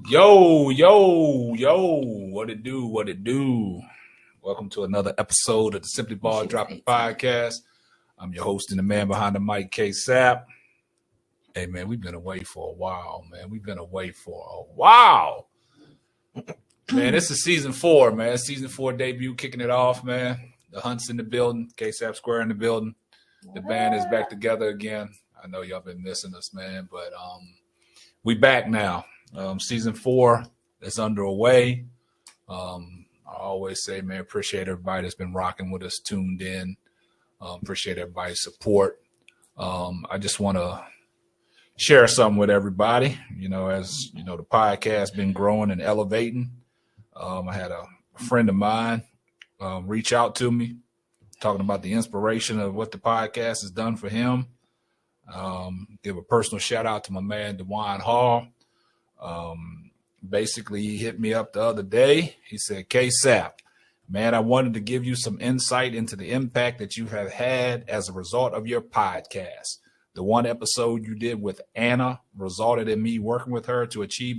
Yo, what it do? Welcome to another episode of the Simply Ball Dropping Podcast. I'm your host and the man behind the mic, K-Sap. Hey, man, we've been away for a while, man. Man, this is season 4, man. Season 4 debut, kicking it off, man. The Hunt's in the building, K-Sap Square in the building. The band is back together again. I know y'all been missing us, man, but we back now. Season 4 is underway. I always say, man, appreciate everybody that's been rocking with us, tuned in. Appreciate everybody's support. I just want to share something with everybody. You know, as you know, the podcast been growing and elevating. I had a friend of mine reach out to me, talking about the inspiration of what the podcast has done for him. Give a personal shout out to my man, DeJuan Hall. Basically, he hit me up the other day. He said, K-Sap, man, I wanted to give you some insight into the impact that you have had as a result of your podcast. The one episode you did with Anna resulted in me working with her to achieve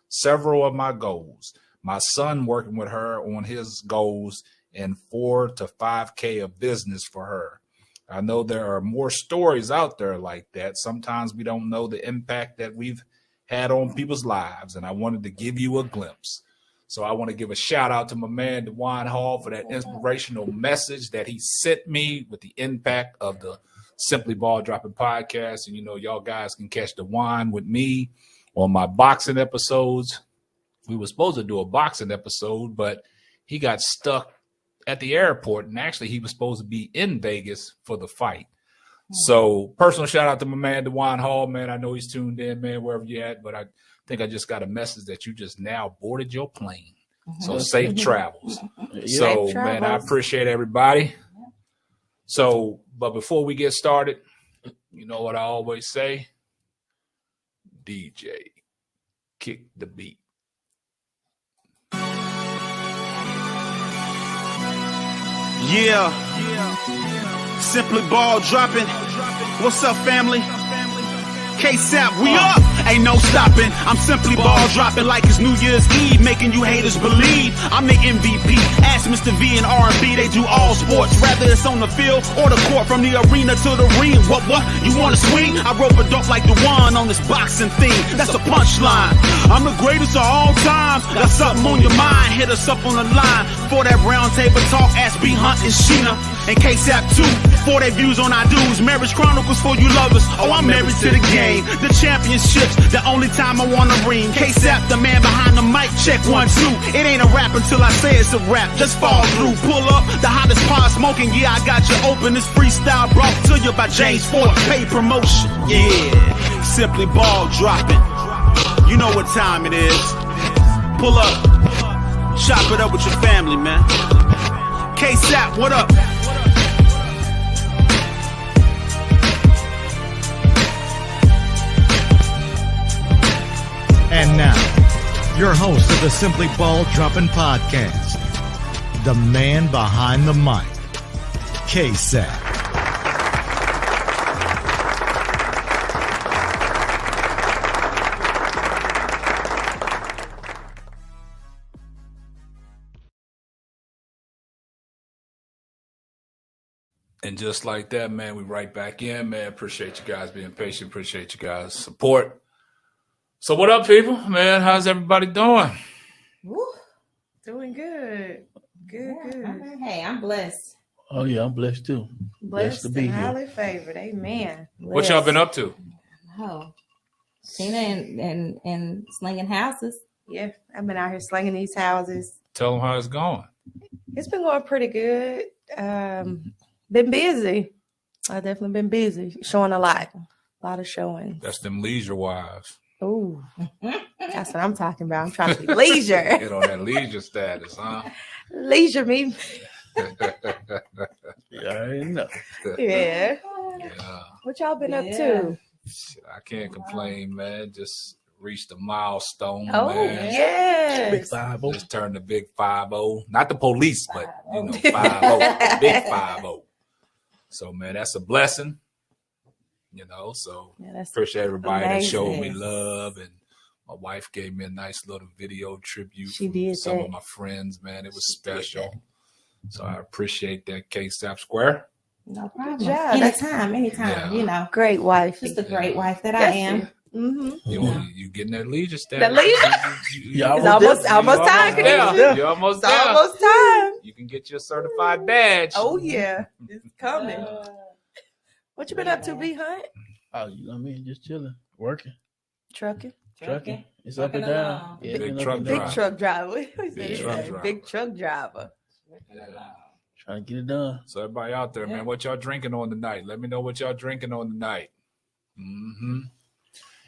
several of my goals. My son working with her on his goals and 4 to 5K of business for her. I know there are more stories out there like that. Sometimes we don't know the impact that we've had on people's lives, and I wanted to give you a glimpse. So I want to give a shout out to my man, DeJuan Hall, for that inspirational message that he sent me with the impact of the Simply Ball Dropping Podcast. And, you know, y'all guys can catch DeJuan with me on my boxing episodes. We were supposed to do a boxing episode, but he got stuck at the airport, and actually he was supposed to be in Vegas for the fight. So personal shout out to my man, DeJuan Hall, man. I know he's tuned in, man, wherever you're at, but I think I just got a message that you just now boarded your plane. So safe travels. So, man, I appreciate everybody. So, but before we get started, you know what I always say? DJ, kick the beat. Yeah. Simply Ball Dropping. What's up, family? K-Sap, we up. Ain't no stopping. I'm simply ball dropping like it's New Year's Eve, making you haters believe I'm the MVP. Ask Mr. V and R&B, they do all sports, rather it's on the field or the court, from the arena to the ring. What? You wanna swing? I rope a dope like DeJuan on this boxing theme. That's the punchline. I'm the greatest of all time. Got something on your mind? Hit us up on the line for that round table talk. Ask B Hunt and Sheena and K-Sap too for their views on our dudes. Marriage Chronicles for you lovers. Oh, I'm married to the game. The championships, the only time I wanna ring. K-Sap, the man behind the mic, check 1, 2. It ain't a rap until I say it's a rap. Just fall through, pull up, the hottest pod smoking. Yeah, I got you open. This freestyle brought to you by James Ford. Pay promotion, yeah. Simply Ball Dropping. You know what time it is. Pull up, chop it up with your family, man. K-Sap, what up? And now, your host of the Simply Ball Dropping Podcast, the man behind the mic, K-Sap. And just like that, man, we right back in, man. Appreciate you guys being patient. Appreciate you guys' support. So what up, people? Man, how's everybody doing? Woo. Doing good. Good. Hey, I'm blessed. Oh, yeah, I'm blessed, too. Blessed to be and here. highly favored. Amen. What y'all been up to? Oh, Sheena and slinging houses. Yeah, I've been out here slinging these houses. Tell them how it's going. It's been going pretty good. Been busy. I've definitely been busy. Showing a lot of showings. That's them leisure wives. Ooh, that's what I'm talking about. I'm trying to be leisure. Get on that leisure status, huh? Leisure me. Yeah, I didn't know. Yeah. Yeah. What y'all been up to? I can't complain, man. Just reached a milestone, Oh, man. yes. Big 5-0. Just turned the big 5-0. Not the police, but, 5-0. Big 5-0. So, man, that's a blessing. So Yeah, that's appreciate everybody that showed me amazing. love, and My wife gave me a nice little video tribute. She from did some that. of my friends, man. It was She did special. So I appreciate that, KSAP Square. No problem. job. That's- Anytime, Yeah. you know. Great wife. Just a great wife that That's I am. Mm-hmm. You getting that leisure The status. leisure? Yeah, It's almost time. there. You're almost It's there. almost time. You can get your certified badge. Oh yeah, it's coming. What you been up to, B Hunt? Oh, you know what I mean? Just chilling, working, Trucking. trucking. It's up and Trucking down. along. Yeah, Big it's up truck and driver. down. Big truck driver. What Big did he truck say? driver. Big truck driver. Trying to get it done. So everybody out there, man, what y'all drinking on tonight? Let me know what y'all drinking on tonight.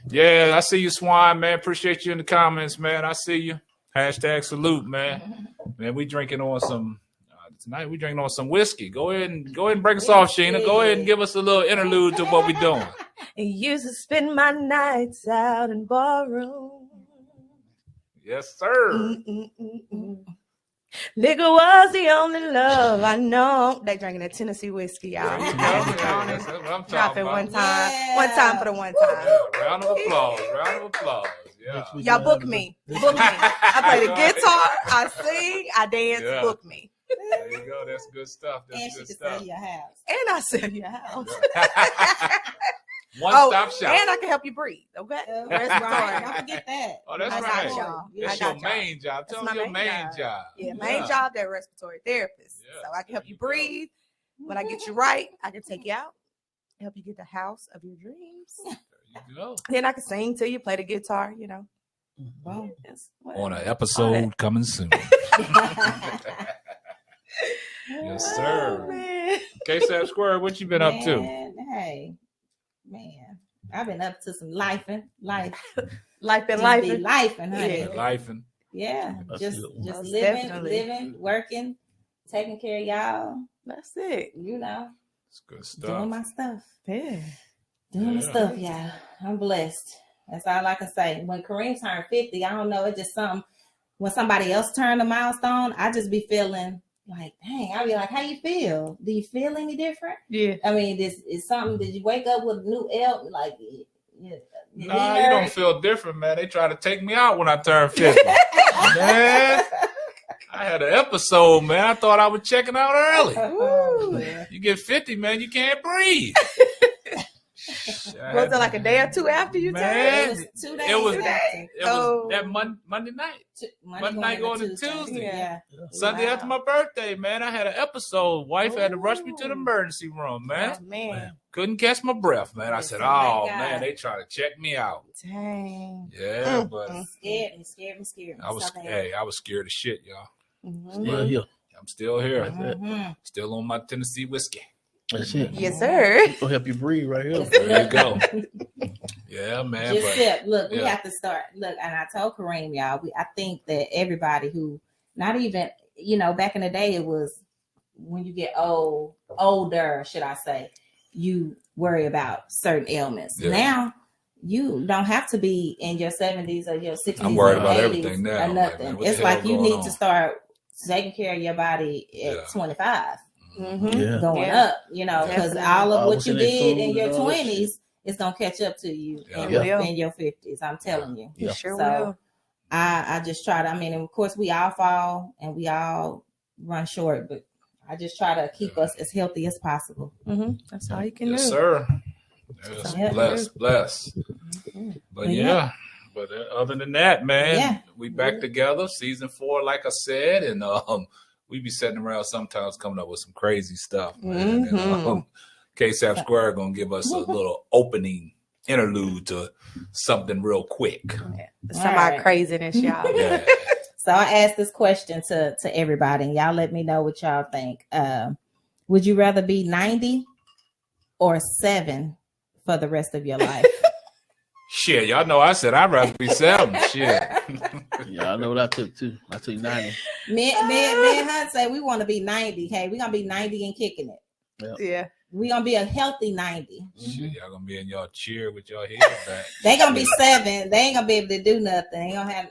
Yeah, I see you, Swine, man. Appreciate you in the comments, man. I see you. Hashtag salute, man. Man, we drinking on some tonight. We drinking on some whiskey. Go ahead and break us off, Sheena. Go ahead and give us a little interlude to what we doing. And used to spend my nights out in ballroom. Yes, sir. Mm-mm-mm-mm. Liquor was the only love I know. They drinking that Tennessee whiskey, y'all. That's what I'm Drop talking it one about. time. Yeah. One time for the one time. Yeah, round of applause. Round of applause. Yeah. Next week, Y'all we'll book have me. Book me. I play the guitar. I sing. I dance. Yeah. Book me. There you go. That's good stuff. And That's she good can stuff. sell your house. And I sell your house. One stop shop. And I can help you breathe. Okay. Right. Respiratory. Don't forget that. Oh, that's I got right. y'all. That's I your got y'all. main job. Tell That's me your my main main job. job. Yeah, main job, that respiratory therapist. Yeah. So I can help you There you go. breathe. When I get you right, I can take you out, help you get the house of your dreams. There you go. Then I can sing to you, play the guitar, you know. Boom. Yes, On an episode coming soon. Yes, sir. Oh, man. KSAP Square, what you been up to? Man, hey, man. I've been up to some lifing. Life and Just life. be lifing, honey. Yeah. Lifing. Yeah. That's Just good. Most living, definitely. working, taking care of y'all, That's it. you know, It's good doing stuff. my stuff. Yeah. Doing the Yeah. stuff, y'all. I'm blessed. That's all I can say. When Kareem turned 50, I don't know, it's just something. When somebody else turned a milestone, I just be feeling like, dang, I be like, how you feel? Do you feel any different? Yeah. I mean, this is something. Did you wake up with a new L? Like, Nah, you don't feel different, man. They try to take me out when I turn 50. Man, I had an episode, man. I thought I was checking out early. feel. You get 50, man, you can't breathe. Was it like a day or two after you Man, turned? It was 2 days. It was- after. It was that Monday night. Monday night going to Tuesday. Tuesday. Yeah. Sunday Wow. after my birthday, man. I had an episode. Wife had to rush me to the emergency room, man. Oh, man. Couldn't catch my breath, man. I said, Listen, thank oh, God. man, they try to check me out. Dang. Yeah, but Scared me. I was, hey, I was scared of shit, y'all. Mhm. Still here. I'm still here. Mm-hmm. Still on my Tennessee whiskey. That's it. Yes, sir. It'll help you breathe right here. There you go. Yeah, man. Just But sip. Look, we yeah. have to start. Look, and I told Kareem, y'all, I think that everybody who, not even, back in the day, it was when you get older, should I say, you worry about certain ailments. Yeah. Now, you don't have to be in your 70s or your 60s. I'm worried or about 80s everything now. Or Like, nothing. man, what the It's hell like you going need on? to start taking care of your body at Yeah. 25. Mm-hmm. Yeah. Going Yeah. up, because Definitely. all of what Always you in that did food in your and all that shit. 20s is gonna catch up to you Yeah. in your 50s. I'm telling you. You Yeah. sure So, will. I just try to. I mean, of course, we all fall and we all run short, but I just try to keep us as healthy as possible. Mm-hmm. That's all you can yes, do. sir. Yes, Yeah. bless. But Yeah. yeah. But other than that, man, Yeah. we back together, season 4, like I said, and we be sitting around sometimes coming up with some crazy stuff, man. And, Mhm. KSAP Square gonna give us a little opening interlude to something real quick. Some All right. craziness, y'all. Yeah. So I asked this question to everybody, and y'all let me know what y'all think. Would you rather be 90 or 7 for the rest of your life? Shit, y'all know I said I'd rather be 7. Shit. Yeah, I know what I took too. I took 90. me and Hunt say we want to be 90. Okay, we're gonna be 90 and kicking it. Yeah. We're gonna be a healthy 90. Shit, y'all gonna be in y'all chair with y'all head back. They gonna be 7. They ain't gonna be able to do nothing. They ain't gonna have,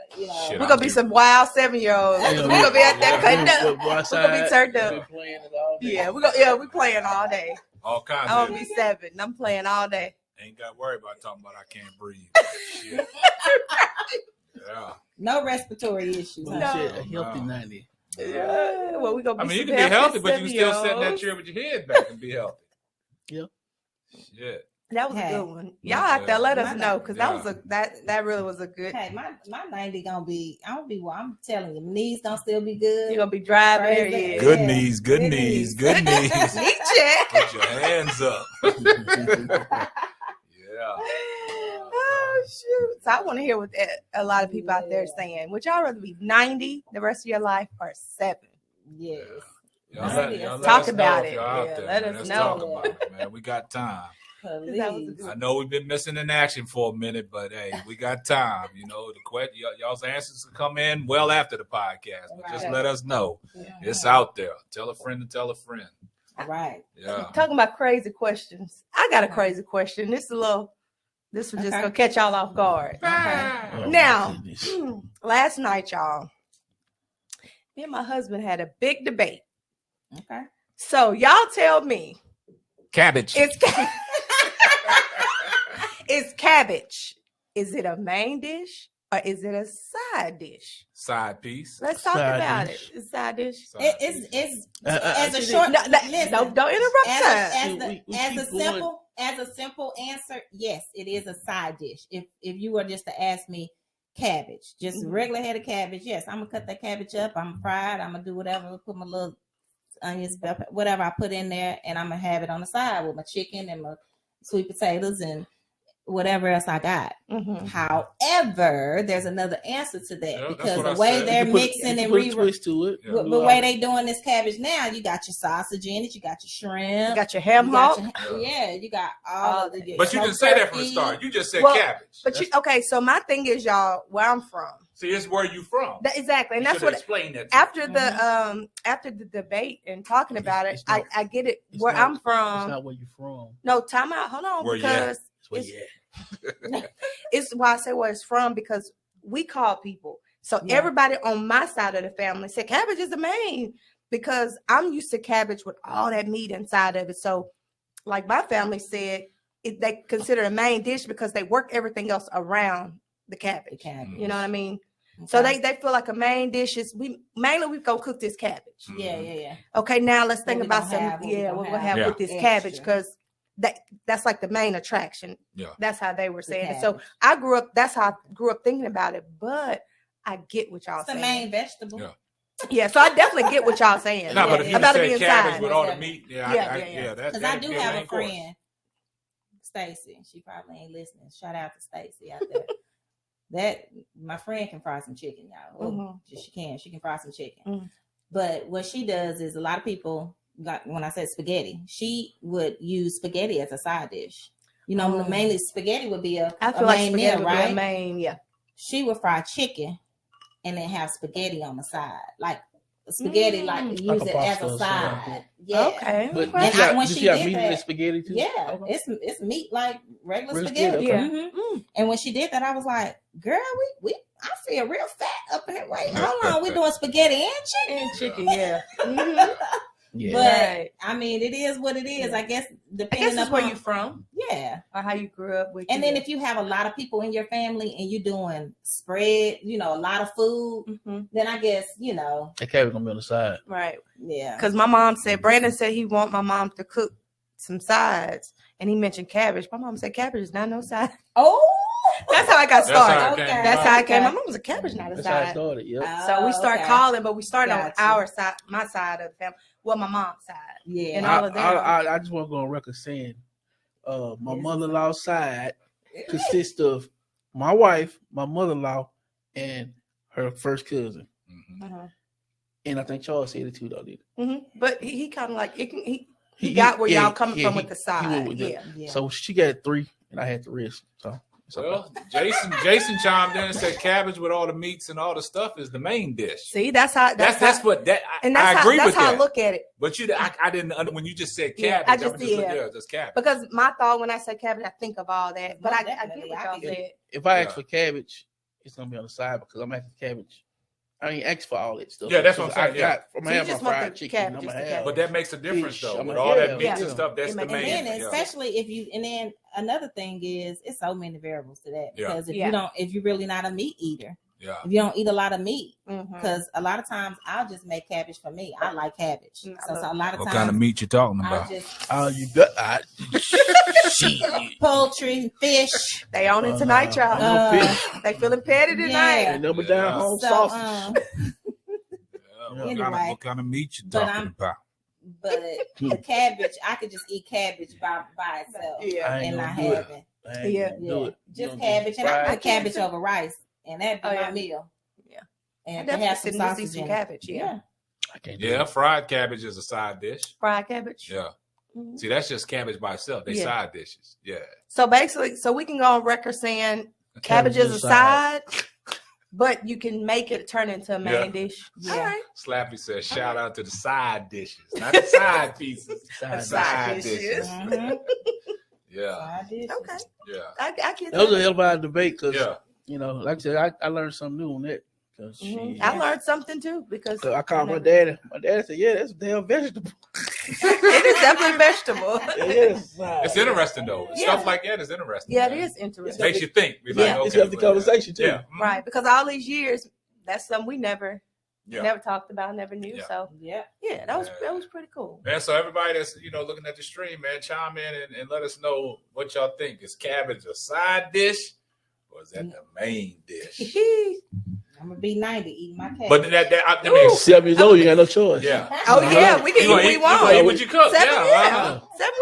Shit, We're gonna be some wild 7-year-olds. We're gonna be out there cutting up. We're gonna be turned up. Playing it all day. Yeah, we playing all day. all kinds I'm of gonna be 7. I'm playing all day. Ain't got to worry about talking about I can't breathe. Shit. Yeah. No respiratory issues. But Huh? shit, a healthy No. 90. Yeah. Well, we gonna be I mean, you some can be healthy, but you can still sit in that 70-year-olds. chair with your head back and be healthy. Yeah. Shit. That was Hey. a good one. Y'all out there, let us My know because that Yeah. was that really was a good. Hey, my 90 gonna be. I'm telling you, my knees gonna still be good. You're gonna be driving there, Crazy. yeah. Good Yeah. knees, good Good knees, knees. good knees. Knee check. Put your hands up. Yeah. Oh shoot! So I want to hear what a lot of people out there saying. Would y'all rather be 90 the rest of your life or 7? Yes. Y'all let Talk us know about if it. y'all out Yeah, there, let man. us Let's know. talk about it, man. We got time. Please. That was a good I know we've been missing in action for a minute, but hey, we got time. You know, the question, y'all's answers will come in well after the podcast. But just Right. let us know. Yeah. It's out there. Tell a friend to tell a friend. Right. Yeah. Talking about crazy questions. I got a crazy question. This was just Okay. gonna catch y'all off guard. Oh, Now, my goodness. last night, y'all, me and my husband had a big debate. Okay. So y'all tell me, Cabbage. it's cabbage. Is it a main dish or is it a side dish? Side piece. Let's talk Side about dish. it. It's side dish. Side It's piece. it's As as a a short. No, listen, don't interrupt as that. a, See, we as keep a going. simple answer, yes, it is a side dish. If you were just to ask me cabbage, just Mhm. regular head of cabbage, yes, I'm gonna cut that cabbage up. I'm gonna fry it. I'm gonna do whatever. Put my little onions, pepper, whatever I put in there, and I'm gonna have it on the side with my chicken and my sweet potatoes and whatever else I got. Mhm. However, there's another answer to that Yeah, that's because what the I way said. they're You put- mixing you and put a twist to it. Yeah. the way they doing this cabbage now, you got your sausage in it, you got your shrimp, You got your ham you got hock. you got all of the. But you didn't say that from the start. You just said Well, cabbage. But okay, so my thing is, y'all, where I'm from. See, it's where you from. Exactly, and You that's should what explain that. To me. after the debate and talking about it, It's not- I get it. it's Where not- I'm It's from. not where you from. No, time out. Hold on, Where you because It's where It's- you at. it's why I say where it's from because we call people. So Yeah. everybody on my side of the family said cabbage is the main because I'm used to cabbage with all that meat inside of it. So, like my family said, they consider it a main dish because they work everything else around the cabbage. You know what I mean? So they feel like a main dish is we gonna cook this cabbage. yeah. Okay, now let's think we about gonna some have, what we gonna what we'll have. have with this Extra. cabbage because that's like the main attraction. Yeah. That's how they were The saying it. So cabbage. I grew up. That's how I grew up thinking about it. But I get what y'all It's the saying. main vegetable. Yeah. Yeah, so I definitely get what y'all saying. No, Yeah, but if you about it said being cabbage side. with all the Exactly. meat, Yeah. that Because I that'd do be have main a course. friend, Stacy. She probably ain't listening. Shout out to Stacy out there. That my friend can fry some chicken, y'all. Well, Mhm. she can fry some chicken. Mhm. But what she does is a lot of people got when I said spaghetti, she would use spaghetti as a side dish. You know, Oh. mainly spaghetti would be a I feel a like main spaghetti meal, would be a right? main. Yeah. She would fry chicken and then have spaghetti on the side, like spaghetti, like use Like a it as pasta a or something like side. that. Yeah. Okay. But okay. And you got, when you she got did meat in the that- spaghetti too? Yeah, Okay. it's meat like regular Regular spaghetti. spaghetti, okay. Mhm. And when she did that, I was like, "Girl, we I feel real fat up in here. Wait, hold on, we doing spaghetti and chicken." And chicken. Yeah. Mhm. Yeah. But Right. I mean, it is what it is. Yeah. I guess I depending guess that's upon where you from yeah. or how you grew up with. And then if you have a lot of people in your family and you're doing spread, a lot of food, then I guess That cabbage gonna be on the side. right. yeah. Because my mom said Brandon said he want my mom to cook some sides, and he mentioned cabbage. My mom said cabbage is not no side. Oh, That's how I got That's how started. it came Okay. That's about. how I came. Okay. My mom was a cabbage, not a That's how it side. started. Yep. So we start okay. calling, but we started on Gotcha. our side, my side of the family. Well, my mom's side. Yeah. And all of them. I just want to go on record saying, my mother-in-law's side consists of my wife, my mother-in-law, and her first cousin. Mhm. And I think Charles said it too, though. Did But he kind of like he got where y'all coming from with the he side. went with that. Yeah. Yeah. So she got 3, and I had the rest. So it's okay. Well, Jason chimed in and said cabbage with all the meats and all the stuff is the main dish. See, that's how. That's how, what that and I that's agree how, with that's how that. I look at it. But I didn't when you just said Yeah, cabbage. I I just was just did. yeah, just cabbage. Because my thought when I say cabbage, I think of all that. But No, I get definitely. what I y'all can get said. If I Yeah. ask for cabbage, it's gonna be on the side because I'm asking cabbage I ain't asked for all that stuff. Yeah, that's what I'm saying, yeah. I'm So gonna you have my just want fried the chicken. I'm cabbages, gonna the have. But that makes a difference Fish, though. I'm With like, all that yeah, meats yeah. and stuff, that's It the makes a main. And then yeah. especially if you, and then another thing is it's so many variables to that Yeah. because Yeah. if you're really not a meat eater, Yeah. if you don't eat a lot of meat, Mhm. because a lot of times I'll just make cabbage for me. I like cabbage, Mm, I so love a lot of What times kind of meat you talking I'll about? just Oh, you got poultry, fish. They own it tonight, y'all. no fish. They feeling petty tonight. Yeah. And number Yeah. down home So, sausage. What, Anyway, what kind of meat you but talking about? but the cabbage, I could just eat cabbage by itself Yeah. I ain't and gonna not do have it. it. I ain't Yeah. gonna do Yeah, it. just You know, cabbage, and I fried put cabbage over rice, and that'd be Oh, my yeah. meal. Yeah. And I to definitely have some sit and see sausage some in cabbage. it. Yeah. I can't do Yeah, it. fried cabbage is a side dish. Fried cabbage. Yeah. Mhm. See, that's just cabbage by itself. They Yeah. side dishes. Yeah. So basically, so we can go on record saying cabbage is a side, but you can make it turn into a main dish. Yeah. All right. Slappy says, shout out to the side dishes, not the side pieces. Side Side dishes. dishes. Mhm. Yeah. Side dishes. Okay. Yeah. I get That was a that. hell of a debate because, Yeah. you know, like I said, I learned something new on that. Cause Mhm. she, I learned something too because so I called my never- daddy. My daddy said, "Yeah, that's a damn vegetable." It is definitely vegetable. It's interesting though. Yeah. Stuff like that is interesting. Yeah, it man. is It interesting. makes you think. Be Yeah. like, It's okay, healthy conversation too. Yeah. Mhm. Right, because all these years, that's something we never Yeah. talked about, never knew. Yeah. So Yeah. yeah, that was pretty cool. Man, so everybody that's looking at the stream, man, chime in and let us know what y'all think. Is cabbage a side dish or is that the main dish? I'm gonna be 90 eating my cabbage. But I mean, 7 years old, you got no choice. yeah. Oh yeah, we can You eat gonna what we eat, you gonna eat want. what you cook? Seven, Yeah. yeah. uh-huh. Seven,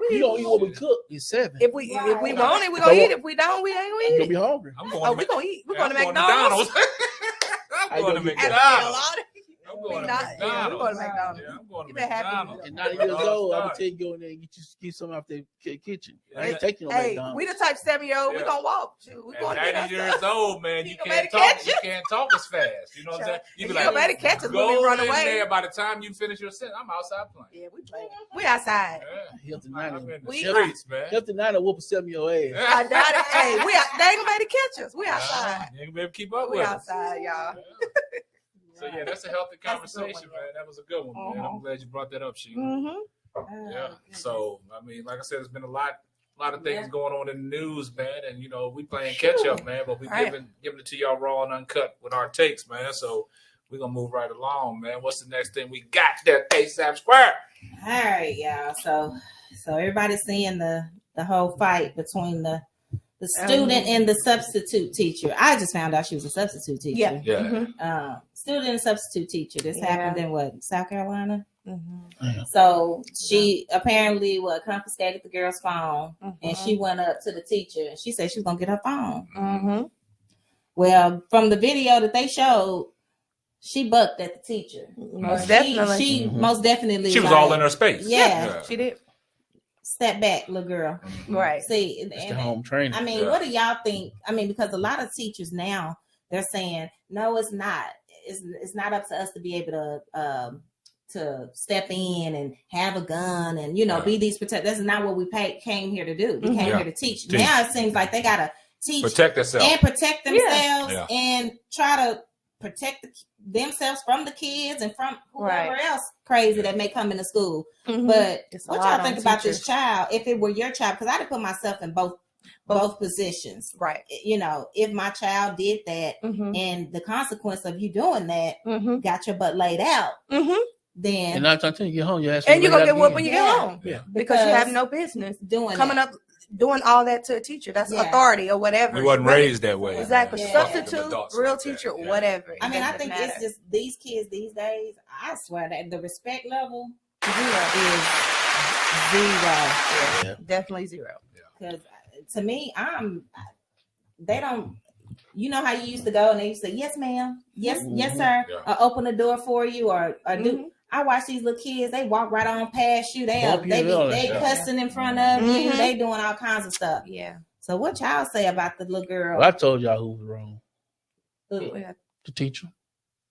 You don't eat what we cook. You're 7. if we want it, we So gonna what- eat. If we don't, we ain't You're gonna gonna eat. be hungry. I'm going. Oh, to we gonna eat. We're Yeah, going to I'm McDonald's. I'm going to Hey, McDonald's. I'm We going to not- yeah, McDonald's. we're going to McDonald's. Yeah, I'm going to You better have to- McDonald's. At 90 years old, I'm gonna tell you go in there and get something off the kitchen. I ain't taking no Hey, McDonald's. we the type 7-year-old. We Yeah. gonna walk. Shoot, we At going to 90 years old, man, you You gonna can't better talk. catch You it. can't talk as fast. You know what I'm saying? You be You like, better catch us when go we run in away. there. By the time you finish your sentence, I'm outside playing. Yeah, we playing. We outside. Yeah. Healthy I'm 90. in the We- streets, man. Healthy 90 whoop a 7-year-old ass. I doubt it. Hey, they ain't gonna be able to catch us. We outside. You ain't gonna be able to keep up We with us. outside, y'all. So yeah, that's a healthy That's a good conversation, one, man. That was a good one, man. Uh-huh. I'm glad you brought that up, Sheila. Mm-hmm. Yeah. So I mean, like I said, there's been a lot of things Yeah. going on in the news, man. And we playing catch up, man. But we Right. giving it to y'all raw and uncut with our takes, man. So we're gonna move right along, man. What's the next thing we got there, ASAP Square? All right, y'all. So everybody's seeing the whole fight between the student and the substitute teacher. I just found out she was a substitute teacher. Yeah. Yeah. Mm-hmm. Student and substitute teacher. This Yeah. happened in what, South Carolina? Mm-hmm. So she apparently confiscated the girl's phone, and Mm-hmm. she went up to the teacher and she said she was gonna get her phone. Mm-hmm. Well, from the video that they showed, she bucked at the teacher. Most definitely. She most definitely. She was like, all in her space. Yeah. She did. Step back, little girl. Right. See, It's the and, home training. I mean, Yeah. what do y'all think? I mean, because a lot of teachers now they're saying, no, it's not. It's not up to us to be able to step in and have a gun and Yeah. be these protect. That's not what we came here to do. We Mhm. came Yeah. here to teach. Teach. Now it seems like they gotta teach Protect herself. and protect themselves Yeah. and try to protect themselves from the kids and from whoever Right. else crazy that may come into school. Mhm. But It's a what lot y'all on think about teachers. this child? If it were your child, because I would put myself in both positions. Right. If my child did that Mm-hmm. and the consequence of you doing that Mm-hmm. got your butt laid out, Mm-hmm. then And 9 times 10, you get home, you ask And you're gonna to get whooped when you get Yeah. home Yeah. because you have no business doing coming that. up doing all that to a teacher. That's Yeah. authority or whatever. We wasn't Whether- raised that way. Exactly. Yeah. Substitute, Adults real like that. teacher, Yeah. whatever. It I mean, I doesn't think matter. it's just these kids these days. I swear that the respect level zero. is Definitely zero. because to me, they don't. You know how you used to go and they used to say, "Yes, ma'am. Yes, yes, sir." Yeah. Or open the door for you, or do. Mhm. I watch these little kids. They walk right on past you. They Bump you they and all that, they yeah. cussing in front of you. Mhm. They doing all kinds of stuff. Yeah. So what y'all say about the little girl? Well, I told y'all who was wrong. The- The teacher.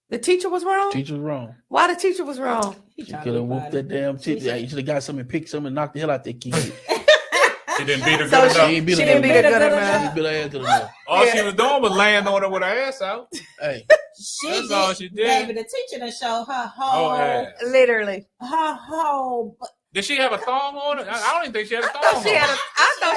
The teacher was wrong. Teacher was wrong. Why the teacher was wrong? He She trying could to have be whooped funny. that damn teacher. You should have got something and picked something and knocked the hell out that kid. She didn't beat her So good she enough. ain't beat she her didn't good beat her enough. good She enough. beat her ass good enough. All she was doing was laying on her with her ass out. Hey, She That's did, all she did. Baby, the teacher done showed her Oh, whole, ass. Literally. her whole. Did she have a thong on her? I don't even think she had a I thong thought on.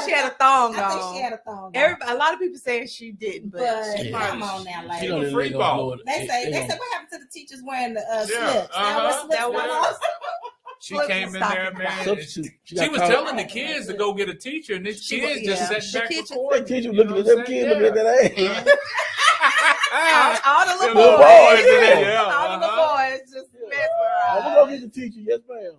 she had a thong I think on. she had a thong. Everybody, a lot of people saying she didn't, but But she come probably on now, She like you know a they free gonna ball. blow it. they say gonna- what happened to the teachers wearing the Yeah, slips? Now what slips that went was- off? She Flips came and in there, stockings. man. and Substitute. She got was caught. telling the kids to go get a teacher, and these She kids was- just yeah. sat The back kids- recording. That teacher You looking know at what them I'm kids, saying? looking at that ass. all the Them little little boys, yeah, yeah. yeah, all the little boys just I'm mesmerized. gonna go get the teacher. Yes, ma'am.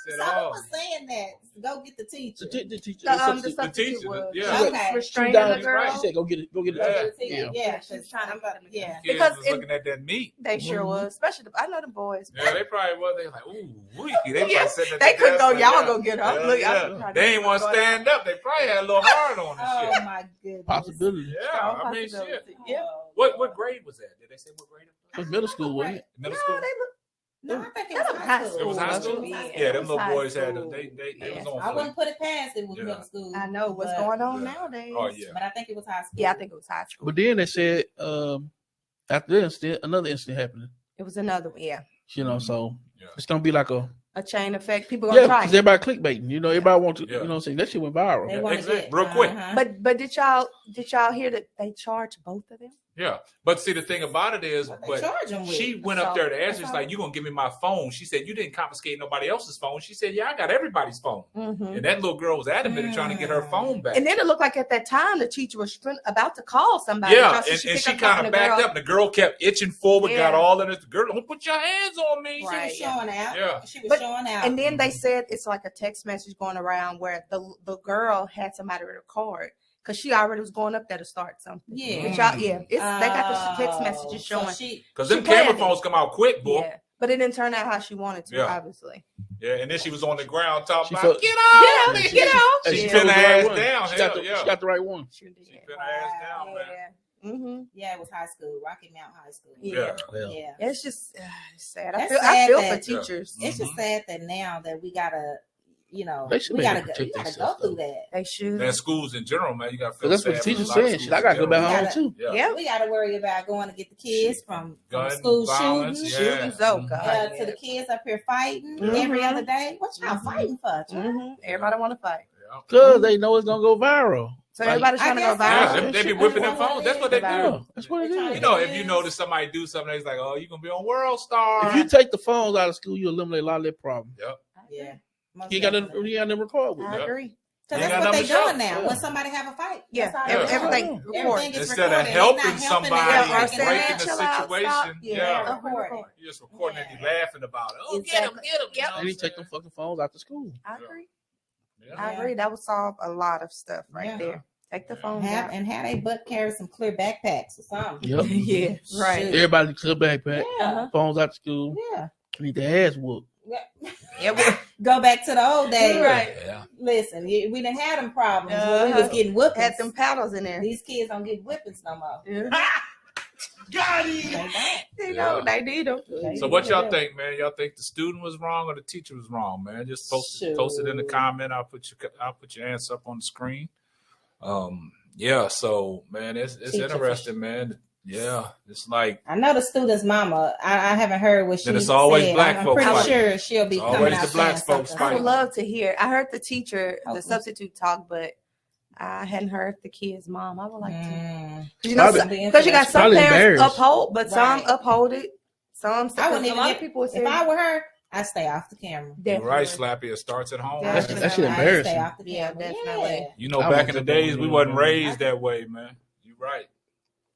He said, So who "Oh, was saying that? Go get the teacher. The teacher. The substitute. substitute teacher, was yeah. she Okay. was restraining She the was girl. She said, "Go get it. Go get it." Go Yeah. get the teacher. Yeah. Yeah, She was 'cause trying to I'm about- put them yeah. kids Because was it- looking at that meat." They sure was, especially I know the boys. Yeah, they probably was. They like, ooh, wee. They probably Yes, sitting at they the couldn't desk go. like, Y'all yeah. go get her. Yeah, Look, yeah. I'm trying to They ain't want to go down. stand up. They probably had a little hard on and Oh shit. my goodness. Possibility. Yeah, Strong I mean, shit. possibility. Yeah. What grade was that? Did they say what grade? It was middle school, wasn't it? Middle No, school. they look. No, I think it That was high school. It was high school? Yeah, Yeah, it them was little high boys had school. they Yeah. was on. I wouldn't put it past it was Yeah. middle school. I know what's but- going on Yeah. nowadays. Oh yeah. But I think it was high school. Yeah, I think it was high school. But then they said after the incident, another incident happened. It was another one. Yeah, You know, so Yeah. it's gonna be like a a chain effect. People gonna try. because everybody clickbaiting. You know, everybody wants to. Yeah. You know, what I'm saying that shit went viral. They Yeah, want to exactly. get Real quick. But did y'all hear that they charged both of them? Yeah, but see the thing about it is, What they but charge 'em with? she went up there to answer. She's all. like, "You gonna give me my phone?" She said, "You didn't confiscate nobody else's phone." She said, "Yeah, I got everybody's phone." Mm-hmm. And that little girl was adamant trying to get her phone back. And then it looked like at that time the teacher was about to call somebody. Yeah, So and she picked up kind of the backed girl. up. And the girl kept itching forward, got Yeah. all in it. The girl, don't put your hands on me. She Right. was showing out. Yeah. She was But- showing out. And then they said it's like a text message going around where the girl had somebody record because she already was going up there to start something. Yeah. But y'all, yeah, they got the text messages So showing. she, Because She them camera planned it. phones come out quick, boy. Yeah, but it didn't turn out how she wanted to. Yeah. Obviously, Yeah, and then she was on the ground talking She about, felt- get off Get me. out, get out. Hey, She Yeah. pinned her chose the right ass one. down. She got, Hell, yeah. she got the right one. she did. She pinned her ass down, man. Yeah. Mm-hmm. yeah, it was high school, Rocky Mount High School. Yeah. Well, Yeah. It's just it's sad. I That's feel sad for that- teachers. It's just sad that now that we gotta, you know, They should we be able gotta to go, we protect gotta go themselves, through though. that. They should. And schools in general, man, you got to feel Because that's what sad the for teacher's a lot of saying. schools Shit, I gotta go in back general. home gotta- too. Yeah. Yeah. We gotta worry about going to get the kids from Gun school violence, shootings. yeah. Shootings, oh Mhm. God. To the kids up here fighting Mhm. every other day. What y'all fighting for? child? Mm-hmm. Everybody want to fight, Yeah. Because they know it's gonna go viral. so Like- everybody's trying to go I guess- Yeah, viral. they be whipping them phones. That's what they Yeah. do. That's what it They trying is. You know, if you notice somebody do something, it's like, oh, you gonna be on World Star. If you take the phones out of school, you eliminate a lot of that problem. Yep. Yeah. Most You got definitely. to record with. I it. agree. You Cause ain't that's got what they nothing to show. doing now. Yeah. When somebody have a fight, Yeah, that's all Yeah. they doing. everything recorded. Everything is Instead of recorded. They helping not helping somebody them. Yeah, or and saying, breaking the chill out, situation, stop. yeah, Yeah. Recorded. you just recording and you laughing about it. Oh, Exactly. get him, Yep. And you take them fucking phones out the school. I agree. Yeah. I agree. That would solve a lot of stuff right Yeah. there. Take the phone Have out. and have they butt carry some clear backpacks or something. Yep. Yeah, right. Shoot. Everybody clear backpack. Yeah. Phones out the school. Yeah. Need their ass whooped. Yeah, well, Go back to the old days. right. Yeah. Listen, we didn't have them problems when we was getting whoopings. Had them paddles in there. These kids don't get whippings no more. Got They don't. They know they need them. So what y'all think, man? Y'all think the student was wrong or the teacher was wrong, man? Just post it in the Shoot. comment. I'll put your answer up on the screen. Yeah. So man, it's Teacher for interesting, man. Yeah, it's like I know the student's mama. I haven't heard what she Then it's always said. black I'm folks pretty fighting. sure she'll be It's coming always out the black saying folks something. I would fighting. love to hear. I heard the teacher, Okay. the substitute talk, but I hadn't heard the kid's mom. I would like to. Mm. You know, Probably- because you got some Probably parents embarrassed. uphold, but some Right. uphold it. Some. I wouldn't a even lot get, of people say if I were her, I'd stay off the camera. you're right, definitely. Slappy. It starts at home. Yeah. That shit I'd embarrassing. Stay off the Yeah, camera. definitely. Yeah, You know, I back was in the up days, on we you, wasn't man. raised that way, man. You're right.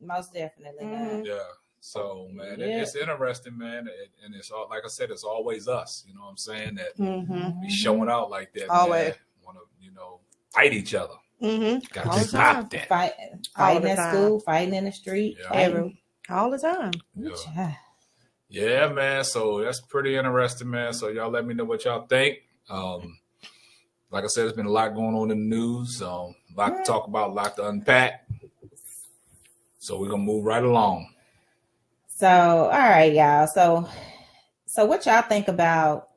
most definitely. Mhm. Yeah. So, man, Yeah. it's interesting, man. And it's all, like I said, it's always us. You know what I'm saying? That Mm-hmm. be showing out like that. Always. Want to, fight each other. Mm-hmm. Got All to the time. stop that. Fighting the at time. school, fighting in the street. Yeah. fighting. All the time. Yeah. Yeah. Yeah, man. So that's pretty interesting, man. So y'all let me know what y'all think. Like I said, there's been a lot going on in the news. A lot to talk about, a lot to unpack. So we're gonna move right along. So, all right, y'all. So what y'all think about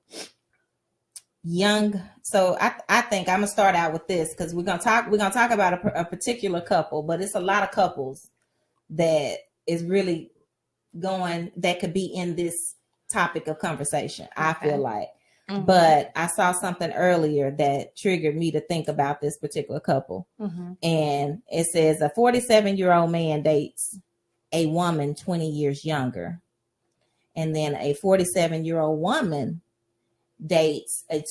young. So I think I'm gonna start out with this because we're gonna talk about a particular couple, but it's a lot of couples that is really that could be in this topic of conversation. I feel like. Mm-hmm. But I saw something earlier that triggered me to think about this particular couple. Mm-hmm. And it says a 47-year-old man dates a woman 20 years younger. And then a 47-year-old woman dates a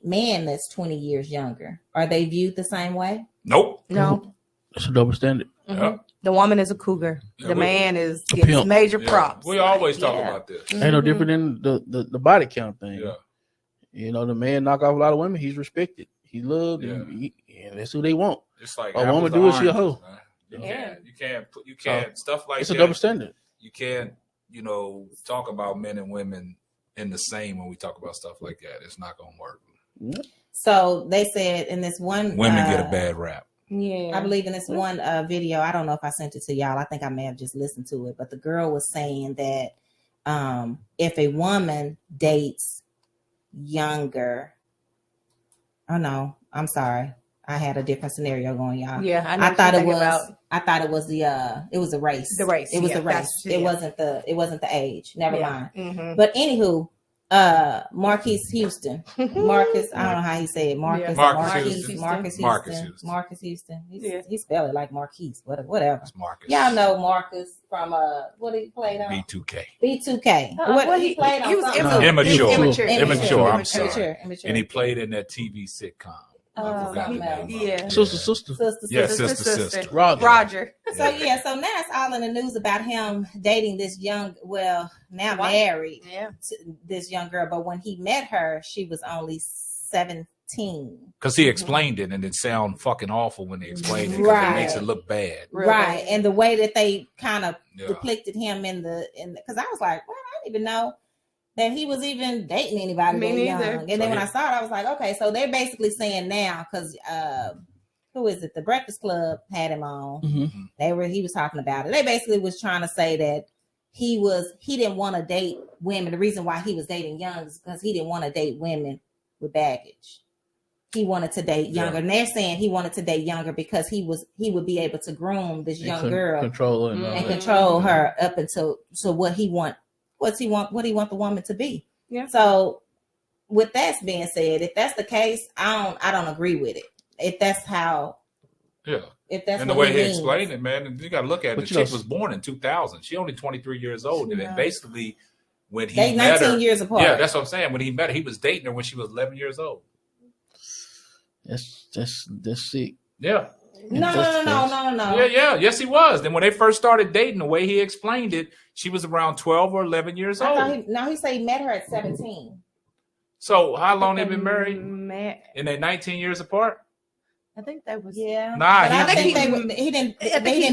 man that's 20 years younger. Are they viewed the same way? Nope. No. It's a double standard. Mm-hmm. Yep. The woman is a cougar. Yeah, the man is pimp. major props. We always talk about this. Ain't no different than the body count thing. Yeah. You know, the man knock off a lot of women. He's respected. He's loved, and that's who they want. It's like a woman do it, she a hoe. You can't stuff like it's that. A double standard. You can't, talk about men and women in the same when we talk about stuff like that. It's not gonna work. Yeah. So they said in this one, women get a bad rap. Yeah, I believe in this one video. I don't know if I sent it to y'all. I think I may have just listened to it, but the girl was saying that if a woman dates younger. Oh no, I'm sorry. I had a different scenario going, y'all. Yeah, I thought it was it was a race. The race. It was the race. It wasn't the age. Never mind. Mm-hmm. But anywho, Marquise Houston. Marcus, I don't know how he said it. Marcus Houston. He spelled it like Marquise, whatever. It's Marcus. Y'all know Marcus from what did he play on? B2K. What he played on? He was immature. I'm sorry. And he played in that TV sitcom. Sister. Roger. So so now it's all in the news about him dating this married this young girl, but when he met her, she was only 17. Because he explained it, and it sounded fucking awful when he explained it. Because it makes it look bad. Right, and the way that they kind of depicted him in because I was like, well, I didn't even know that he was even dating anybody that young. And then when I saw it, I was like, okay, so they're basically saying now, because who is it? The Breakfast Club had him on. Mm-hmm. He was talking about it. They basically was trying to say that he didn't want to date women. The reason why he was dating young is because he didn't want to date women with baggage. He wanted to date younger. And they're saying he wanted to date younger because he would be able to groom this young girl control her up until what he want the woman to be. Yeah. So with that being said, if that's the case, I don't agree with it. If that's how if that's and the way he explained it, man, you gotta look at it. The chick was born in 2000. She only 23 years old. And then basically when he met 19 her, years apart. Yeah, that's what I'm saying. When he met her, he was dating her when she was 11 years old. That's sick. Yeah. No. Yeah. Yes, he was. Then when they first started dating, the way he explained it, she was around 12 or 11 years old. He said he met her at 17. So how long they been married? And they 19 years apart? I think that was he didn't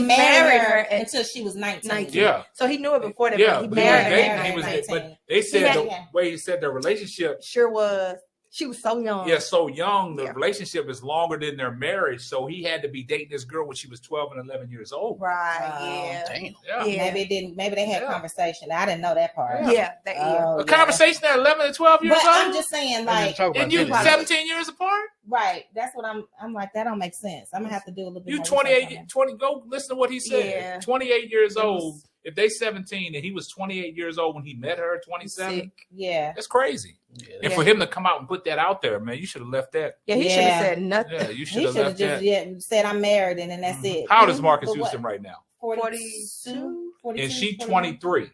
marry her until she was 19. Yeah. So he knew it before that. Yeah, but he married her. But they said the way he said their relationship sure was. She was so young. Yeah, so young. The relationship is longer than their marriage. So he had to be dating this girl when she was 12 and 11 years old. Right. Damn. Yeah. Maybe they had conversation. I didn't know that part. A conversation at 11 and 12 years old. I'm just saying, like, and you 17 years apart. Right. That's what I'm like. That don't make sense. I'm gonna have to do a little bit. You 28, 20. Go listen to what he said. Yeah. 28 years old. If they 17 and he was 28 years old when he met her, 27. Yeah, that's crazy. Yeah. And for him to come out and put that out there, man, you should have left that. Yeah, he should have said nothing. Yeah, you should have left just that. Said I'm married and then that's it. How old is Marcus Houston right now? 42. And she's 23.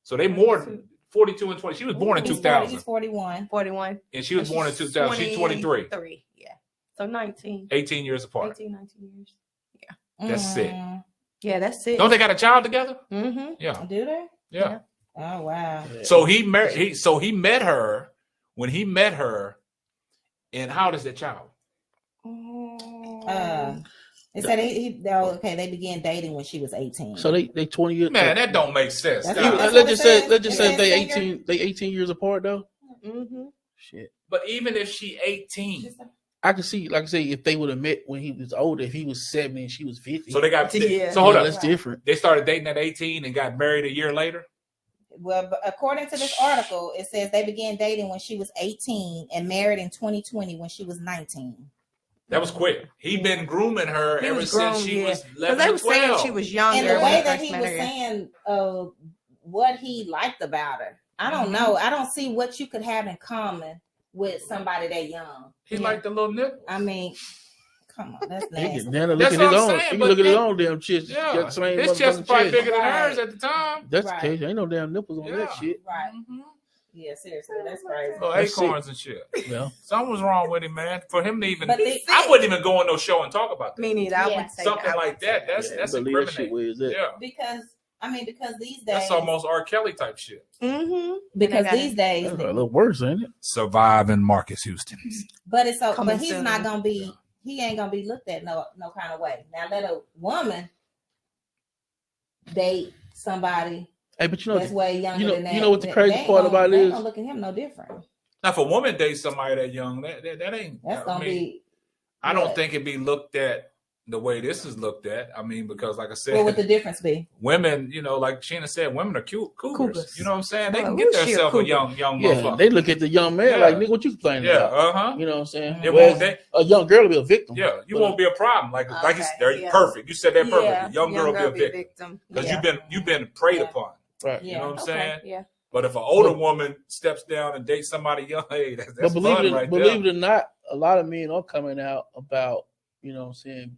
So they more than 42 and 20. She was born in 2000. He's 41. And she was born in 2000. She's 23. Yeah. So 19. 18 years apart. 18, 19 years. Yeah. That's sick. Yeah, that's it. Don't they got a child together? Mm-hmm. Yeah. Do they? Yeah. Oh wow. So he met her when he met her, and how old is that child? They said they began dating when she was 18. So they 20 years. Man, that don't make sense. Let's just say they 18 years apart though. Mm-hmm. Shit. But even if she 18. I can see, like I say, if they would have met when he was older, if he was 70 and she was 50. So they got. So hold on, that's different. They started dating at 18 and got married a year later. Well, according to this article, it says they began dating when she was 18 and married in 2020 when she was 19. That was quick. He been grooming her He ever was since grown, she yeah. was Because 11 they or were saying 12. she was younger. And the when way I that first he met was her. saying what he liked about her, I don't know. I don't see what you could have in common with somebody that young. He liked the little nipple. I mean, come on, that's He nasty. can look That's at what his I'm own. saying, He can but look at his that- own damn chest. Yeah, Got the same his chest was probably motherfucking bigger than Right. hers at the time. That's Right. the case. Ain't no damn nipples on Yeah. that shit. Right. Mhm. Yeah, seriously, that's crazy. Little That's acorns and shit. Well, Something was wrong with him, man. For him to even, But they- I wouldn't even go on no show and talk about that. Me neither. I Yeah. would say Something I would like say that. That's believe that shit incriminating. where is that? Yeah, Because these days, that's almost R. Kelly type shit. Mm-hmm. because these days, That's a little worse, ain't it? Surviving Marcus Houston. but it's so, Coming but he's soon. not gonna be. He ain't gonna be looked at no kind of way. Now let a woman date somebody Hey, but you know, that's way younger than that. you know what the they crazy ain't part gonna- about they it ain't is? gonna look at him no different. Now, if a woman dates somebody that young, that ain't. That's I gonna mean, be. I don't what? think it'd be looked at the way this is looked at. I mean, because like I said, What would the difference be? women, like Sheena said, women are cute cougars. Cougars. You know what I'm saying? They Oh, can who's get she a themselves a cougar? young Yeah, motherfucker. they look at the young man Yeah. like, nigga, what you complaining Yeah, about? You know what I'm saying? It Whereas won't. They, a young girl will be a victim. yeah, you But, won't be a problem. Like you Okay, said, yeah. perfect. You said that perfect. Yeah, The young girl will be a victim because Yeah. you've been preyed Yeah. upon. Right. You know what I'm Okay, saying? yeah. But if an older woman steps down and dates somebody young, hey, that's But believe fun it, right believe there. it or not, a lot of men are coming out about, you know what I'm saying,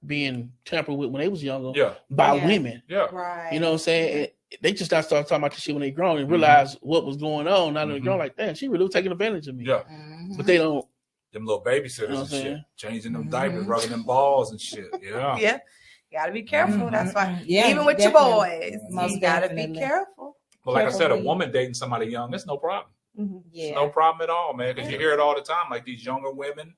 being tampered with when they was younger Yeah, by Yeah. women. yeah. Right. You know what I'm saying? And they just not start talking about the shit when they grown and realize what was going on. Now that they Mhm. grown, like, damn, she really was taking advantage of me. Yeah. Mhm. But they don't. Them little babysitters You know what and I'm shit. saying? Changing them Mhm. diapers, rubbing them balls and shit. Yeah. Yeah. Gotta be careful. Mhm. That's why. Yeah, Even with definitely. your boys, Most you gotta be definitely. careful. But like I said, a Careful. woman dating somebody young, it's no problem. Mhm. It's Yeah. no problem at all, man. Because you hear it all the time. Like these younger women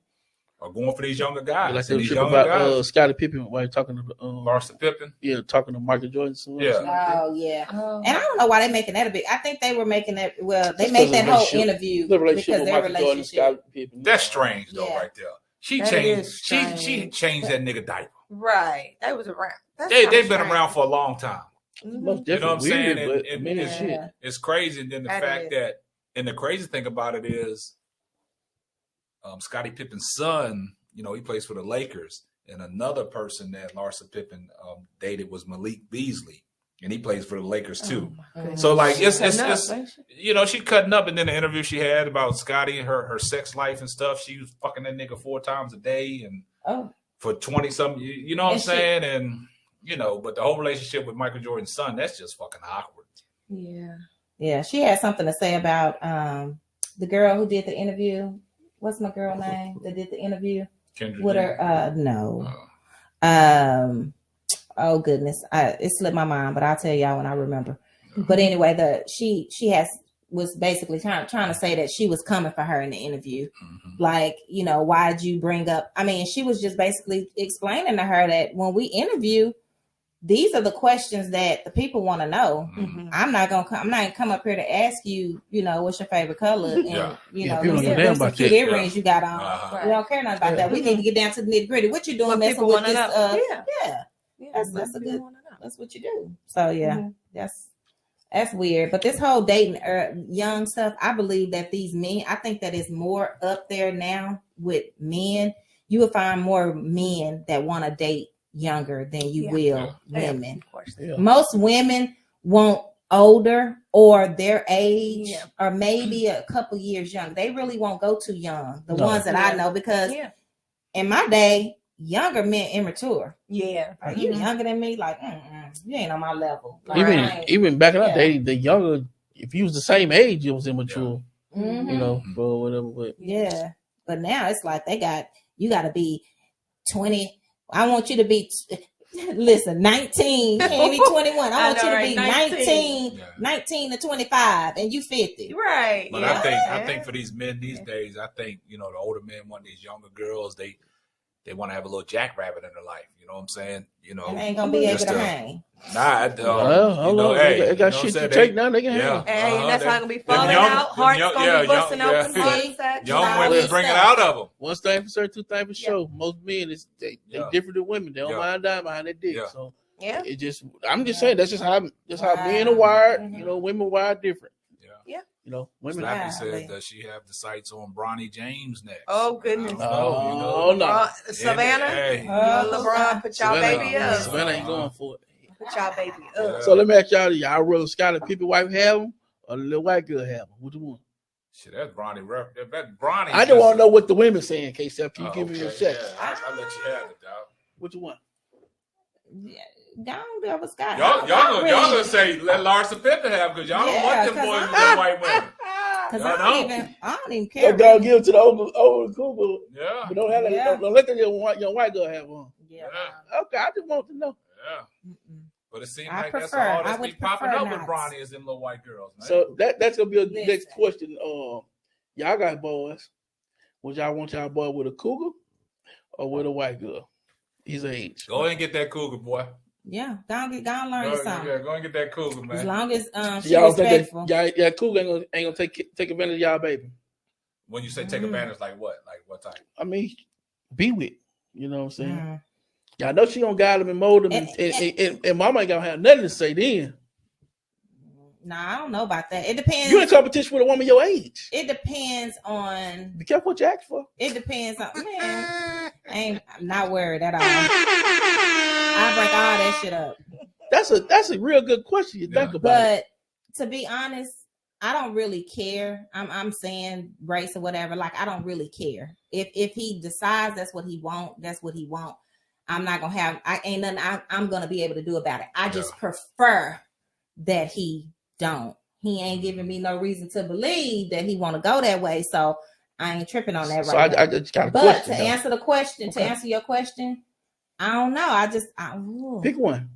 are going for these younger guys. Like they and were these tripping younger about guys. Scottie Pippen while he talking to Larsa Pippen. talking to Michael Jordan. Yeah. Oh yeah. Oh. And I don't know why they making that a big. I think they were making that. Well, they Just made 'cause that of whole relationship. interview The relationship because with their Michael Jordan and relationship. Scottie Pippen. That's strange though, Yeah. right there. She That changed. is She strange. changed that nigga diaper. Right. That was around. That's They've kinda been strange. around for a long time. Mhm. Most You know what I'm definitely saying? weird, but And I mean, it's shit. Yeah. It's crazy. And then the That fact is. that, and the crazy thing about it is, Scottie Pippen's son, he plays for the Lakers, and another person that Larsa Pippen dated was Malik Beasley, and he plays for the Lakers too. So like it's she cutting up, and then the interview she had about Scotty and her sex life and stuff. She was fucking that nigga 4 times a day and Oh, for 20 something. You know what I'm And she- saying? And but the whole relationship with Michael Jordan's son, that's just fucking awkward. Yeah. yeah. She had something to say about the girl who did the interview. What's my girl name that did the interview Kendra with Jenner. her? No. Oh. Oh goodness, it slipped my mind, but I'll tell y'all when I remember. But anyway, she was basically trying to say that she was coming for her in the interview. Mhm. Like, why'd you bring up? I mean, she was just basically explaining to her that when we interview, these are the questions that the people want to know. Mhm. I'm not gonna come up here to ask you, what's your favorite color, and Yeah. Yeah, people don't give a damn there's some about cute that. earrings you got on. Uh-huh. We don't care nothing about that. We need to get down to the nitty gritty. What you doing What messing people with wanna this? know. Yeah. Yeah, Yeah, That's what a people good- wanna know. that's what you do. So yeah, Mhm. that's weird. But this whole dating young stuff, I believe that these men, I think that is more up there now with men. You will find more men that want to date younger than you Yeah. will Yeah, women. of course. Yeah. Most women want older or their age Yeah. or maybe a couple years young. They really won't go too young. The No. ones that I Yeah. know, because Yeah. in my day, younger men immature. Yeah. Are you Mhm. younger than me? Like, you ain't on my level. Like, I ain't- Even back in the Yeah. day, the younger, if you was the same age, it was immature. Mhm. You know, or whatever. But Yeah. But now it's like you got to be 20. I want you to be, listen, 19. You can't be 21. I I want know, you to right? be 19. 19 to 25, and you 50. Right. But yeah. I think for these men these days, I think the older men want these younger girls. They want to have a little jackrabbit in their life. You know what I'm saying? And they ain't going to be able just to a- hang. Nah, well, hold on, they got shit to take now. They can Yeah. have. Hey, that's not gonna be them falling young- out. them Hearts young- gonna yeah, be busting young- open. yeah. Heart attacks. Young Nah, women we bring it stuck. out of them. One thing for certain, two things for Yeah. sure. Most men is they Yeah. different than women. They don't Yeah. mind dying behind their dick. Yeah. So Yeah. It just, I'm just saying that's just how men are wired. You know, women wired different. Yeah. You know, women. Slappy said, does she have the sights on Bronny James next? Oh goodness. Oh no. Savannah, Hey. you and LeBron, put y'all baby up. Savannah ain't going for it. Put y'all baby up. So let me ask y'all rather Scottie Pippen wife have him or the little white girl have him? Which one? Shit, that's Bronny. That's Bronny. I don't want to know what the women saying, K-Step. Can you give me okay, a check? Yeah, I'll let you have it, dog. Which one? Yeah, down there with Scott. Y'all gonna say let Larsa Pippen have because y'all don't want them boys with them white women. Because Y'all I don't even care. Oh, dog, give it to the old cougar. Yeah. But don't have that. Yeah. Don't let the young white girl have one. Yeah. Okay, I just want to know. Yeah. But it seems I like that's prefer- all I that's would be popping prefer up with not. Bronny is them little white girls, man. So that's gonna be a Listen. next question. Y'all got boys. Would y'all want y'all boy with a cougar or with a white girl? His age. Go ahead and get that cougar, boy. Yeah. Go and learn you something. Yeah, go and get that cougar, As man. long as she's Y'all don't think respectful. that y'all cougar ain't gonna take advantage of y'all baby. When you say take advantage, like what? Like what type? I mean, be with. You know what I'm saying? Mm. Y'all know she gonna guide them and mold them, and mama ain't gonna have nothing to say then. Nah, I don't know about that. It depends. You in competition with a woman your age. It depends on. Be careful what you ask for. It depends on. Man, I'm not worried at all. I break all that shit up. That's a real good question. You think about it. But to be honest, I don't really care. I'm saying race or whatever. Like I don't really care. If he decides that's what he want, that's what he want. I'm not gonna have. I ain't nothing I'm gonna be able to do about it. I just prefer that he don't. He ain't giving me no reason to believe that he want to go that way. So I ain't tripping on that So right now. I just got a But question. to though. answer the question, Okay. to answer your question, I don't know. I Pick one.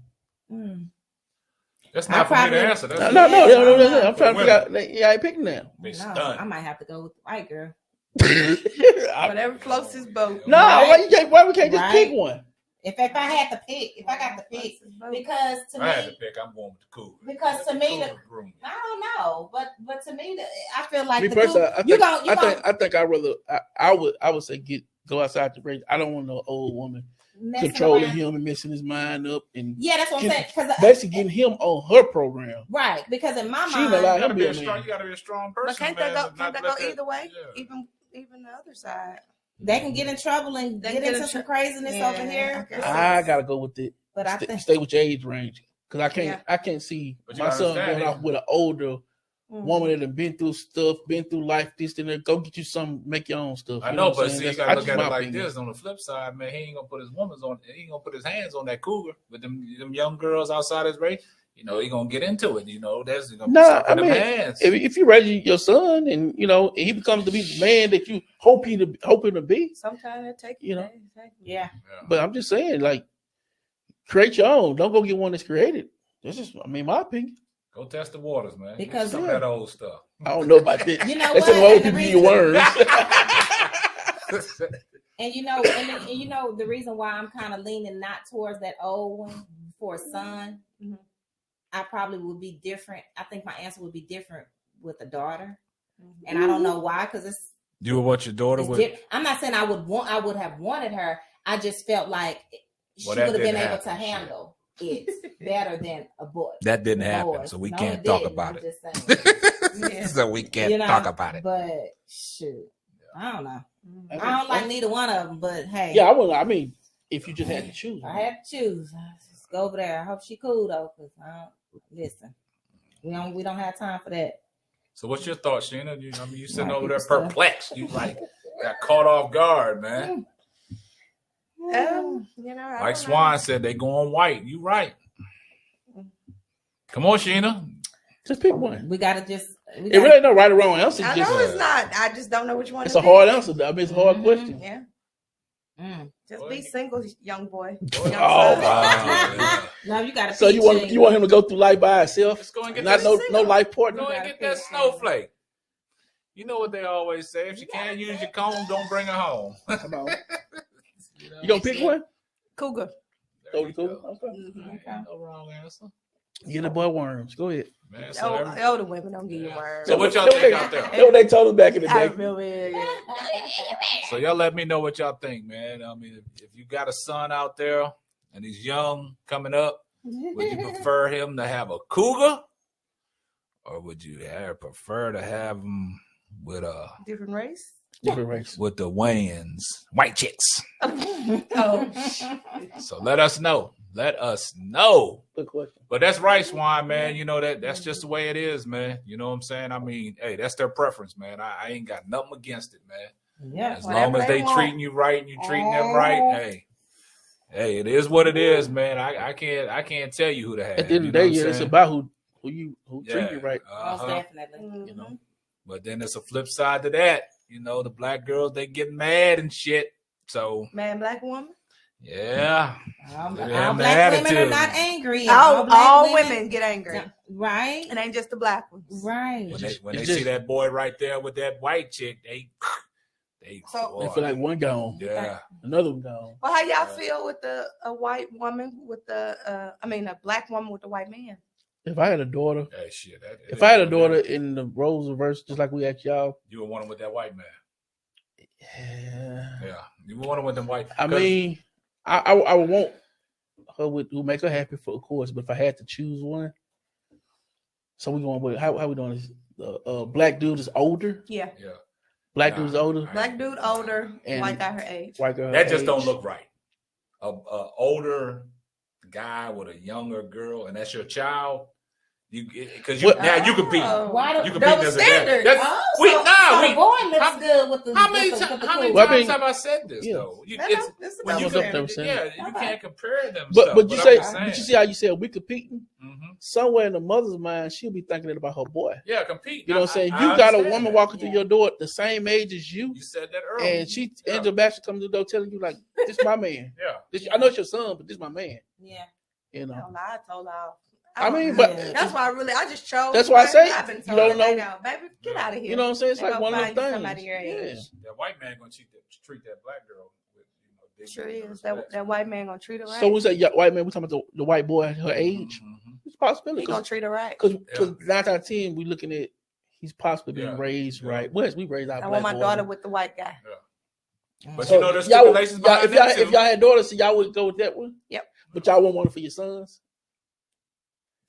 That's I not for me probably- to answer. That's No. Yeah, I'm trying to figure out. Yeah, I ain't picking now. They No, stunned. I might have to go with the white girl. Whatever floats his boat. No, why we can't just Right. pick one? If I had to pick, if I got to pick, because to If I had to me, pick, I'm going with the cougar. because to me, Cougar grooming. I don't know, but to me, I feel like Me the personally, cougar- I think I'd rather. I would say go outside the race. I don't want no old woman messing controlling around. him and messing his mind up and Yeah, that's what I'm saying. Because basically getting him on her program. right, because in my She ain't mind, allowed You gotta him be to a be a strong. man. You gotta be a strong person. But can't man, that to go? not Can't that let go either way? Yeah. Even the other side. they can get in trouble and They get get into in some tr- craziness Yeah, over here. I guess. I gotta go with it. But I think Stay with your age range because Yeah. I can't see But you my son understand going it. off with an older Mhm. woman that have been through stuff, been through life, this and that. Go get you some, make your own stuff. I You know, what I'm but saying? see, you That's gotta look just at it my like opinion. this. On the flip side, man, he ain't gonna put his he ain't gonna put his hands on that cougar with them young girls outside his race. You know, he gonna get into it. You know, that's gonna Nah, start I them mean, hands. if you raise your son and he becomes to be the man that you hoping to be, Sometimes it takes. You know. yeah. Yeah. but I'm just saying, like, create your own. Don't go get one that's created. This is, my opinion. Go test the waters, man. Because- some of that old stuff. I don't know about this. You know They said what? old And the people eat worms. And the reason why I'm kind of leaning not towards that old one for a son, Mhm. I probably would be different. I think my answer would be different with a daughter, and I don't know why, because it's You would want your daughter with? I'm not saying I would have wanted her. I just felt like she Well, would that have been didn't able to happen. handle it better than a boy. That didn't happen, Boys. so we No, can't it talk didn't. about I'm it. just saying. Yeah. So we can't talk about it. But shoot, I don't know. I I don't like neither one of them. But hey, Yeah, I mean, if you just had to choose. I had to choose. Just go over there. I hope she cool though, cause listen, we don't have time for that. So what's your thoughts, Sheena? You sitting Right, over there people stuff. perplexed. You like got caught off guard, man. I Like don't know. Swan said, they going white. You right. Come on, Sheena. Just pick one. We gotta just. It really ain't no right or wrong answer. I Just know it's not. I just don't know which one. it's to a hard pick. answer. I mean, it's a hard Mhm. question. Yeah, Mm. just Boy. be single, young boy. Oh, Young wow. son. Yeah. No, you gotta. So you want him to go through life by himself, Let's go and get not that. no life partner. Go and get that snowflake. You know what they always say: if you can't use your comb, don't bring her home. Come on. You gonna pick one? Cougar. Oh, you cool? go. Okay. Okay. No wrong answer, Get the boy worms. Go ahead. man. So, every- Older women don't give you words. so what y'all think out there? That's what they told us back in the I day. remember it. So y'all let me know what y'all think, man. I mean, if you got a son out there and he's young coming up, Would you prefer him to have a cougar, or would you prefer to have him with Different race. Different race. with the Wayans, white chicks? Oh, So let us know. Let us know. Good question. But that's right, Swan, man. You know that's just the way it is, man. You know what I'm saying? I mean, hey, that's their preference, man. I ain't got nothing against it, man. Yeah. As Whatever long as they they want. treating you right and you treating them right, hey, it is what it is, man. I can't tell you who to have. At the end you of the know day, what I'm yeah, it's saying? about who treat Yeah. you right. Most Uh-huh. definitely. You know. But then there's a flip side to that. You know, the black girls, they get mad and shit. So man, black woman. yeah, All They have the black women are attitude. not angry. and All black women get angry. Right. It ain't just the black ones. Right. when they It's see just- that boy right there with that white chick, they So- They feel like one gone, yeah. another one gone. Well, how y'all feel with a white woman with a black woman with a white man? If I had a daughter, Hey, shit. if I had a daughter in the roles reversed, just like we asked y'all, you would want him with that white man. yeah. Yeah, you would want him with them white. I 'cause- mean, I would want her with who make her happy, for of course. But if I had to choose one, so we going with how we doing this? Black dude is older. Yeah, yeah, Black Nah. dude's older. black dude older, And- white guy her age. White girl. that just age. don't look right. A older guy with a younger girl, and that's your child. Because What- now you compete. Oh. Why You the compete double as a dad. standards. That's- Oh, we so, nah, so we. the boy looks how- good with the How many with the times Well, I have mean- I said this Yeah. though? It's a When you double double standard. standard. yeah, you can't compare them. But you say, I'm but you see how you said we competing. Mhm. Somewhere in the mother's mind, she'll be thinking it about her boy. Yeah, compete. You know what I'm saying? I You got a understand woman that. walking through Yeah. your door at the same age as you, You said that earlier. and she Yeah. Angela Baxter comes to the door telling you like, "This my man. Yeah. I know it's your son, but this my man." Yeah. You know. No, I told y'all. I mean, don't but know. That's why I just chose. That's why I say I've been you told don't that know- now. Baby, get out of here. You know what I'm saying? It's They like gonna one of find those you things. somebody your Yeah. age. That white man gonna treat that black girl with dignity Sure and is. respect. That white man gonna treat her right. So we say white man, we talking about the white boy her age. Mhm. It's a possibility he gonna treat her right. because 9 out of 10 we looking at he's possibly being Yeah. raised Yeah. right. We raised our I black want my boys. daughter with the white guy. But So you know, there's y'all would- stipulations y'all- behind if y'all that if too. y'all had daughters, so y'all would go with that one. Yep. But y'all wouldn't want it for your sons.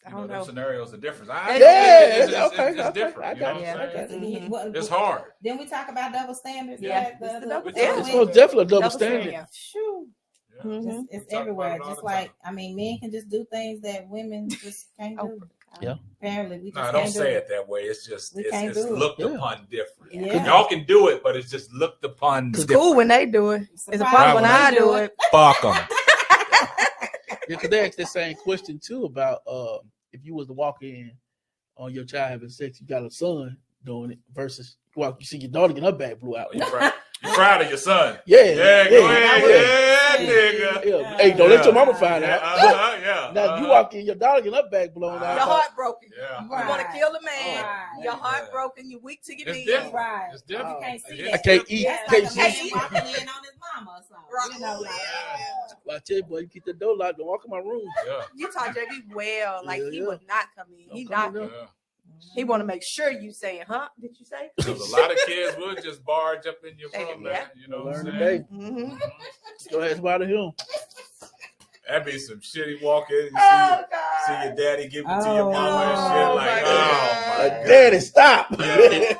I You know, don't them know. scenarios are different. Yeah, It's okay. different. I You know got what you. I'm I saying? got Mhm. It's hard. Then we talk about double standards. Yeah. Like It's the double It's standard. It's most definitely a double Double standard. standard. Shoo. Yeah. Mhm. It's We talk everywhere. about it all Just the like, time. I mean, men can just do things that women just can't Oh, do. Yeah. Apparently, we just No, can't don't do say it. it that way. It's just We it's can't do it. looked Yeah. upon different. Yeah. Y'all can do it, but it's just looked upon It's different. cool when they do it. It's a Surprise problem when when I they do do it. Fuck them. Yeah, because they asked the same question too about if you was to walk in on your child having sex, you got a son doing it versus you see your daughter get her back blew out. You proud of your son? Yeah, Yeah, go ahead, yeah. nigga. Yeah. Hey, don't let your mama find Yeah, out. yeah. Now you walk in, your daughter get her back blown Uh-huh. out. Your heart broken. Yeah. You want to Right. kill the man. Right. Your heart Yeah. broken. You weak to your It's knees. different. Right. It's different. You can't see It is I can't eat, That's can't like a see. man walking in on his mama. So, Right. you know, like, I tell you, boy, you keep the door locked. Don't walk in my room. Yeah. You taught JB well. Like he Yeah. would not come in. He Don't come not. in Yeah. He want to make sure you saying, "Huh? Did you say?" Because a lot of kids would just barge up in your room, Yeah. man. You know what I'm Learn saying? today. Mm-hmm. Go ahead, about him. That'd be some shitty walk in. You Oh see God. your daddy give it to your Oh. mama and shit. Oh, Like, my oh God. my Like, God. Daddy, stop. Yeah.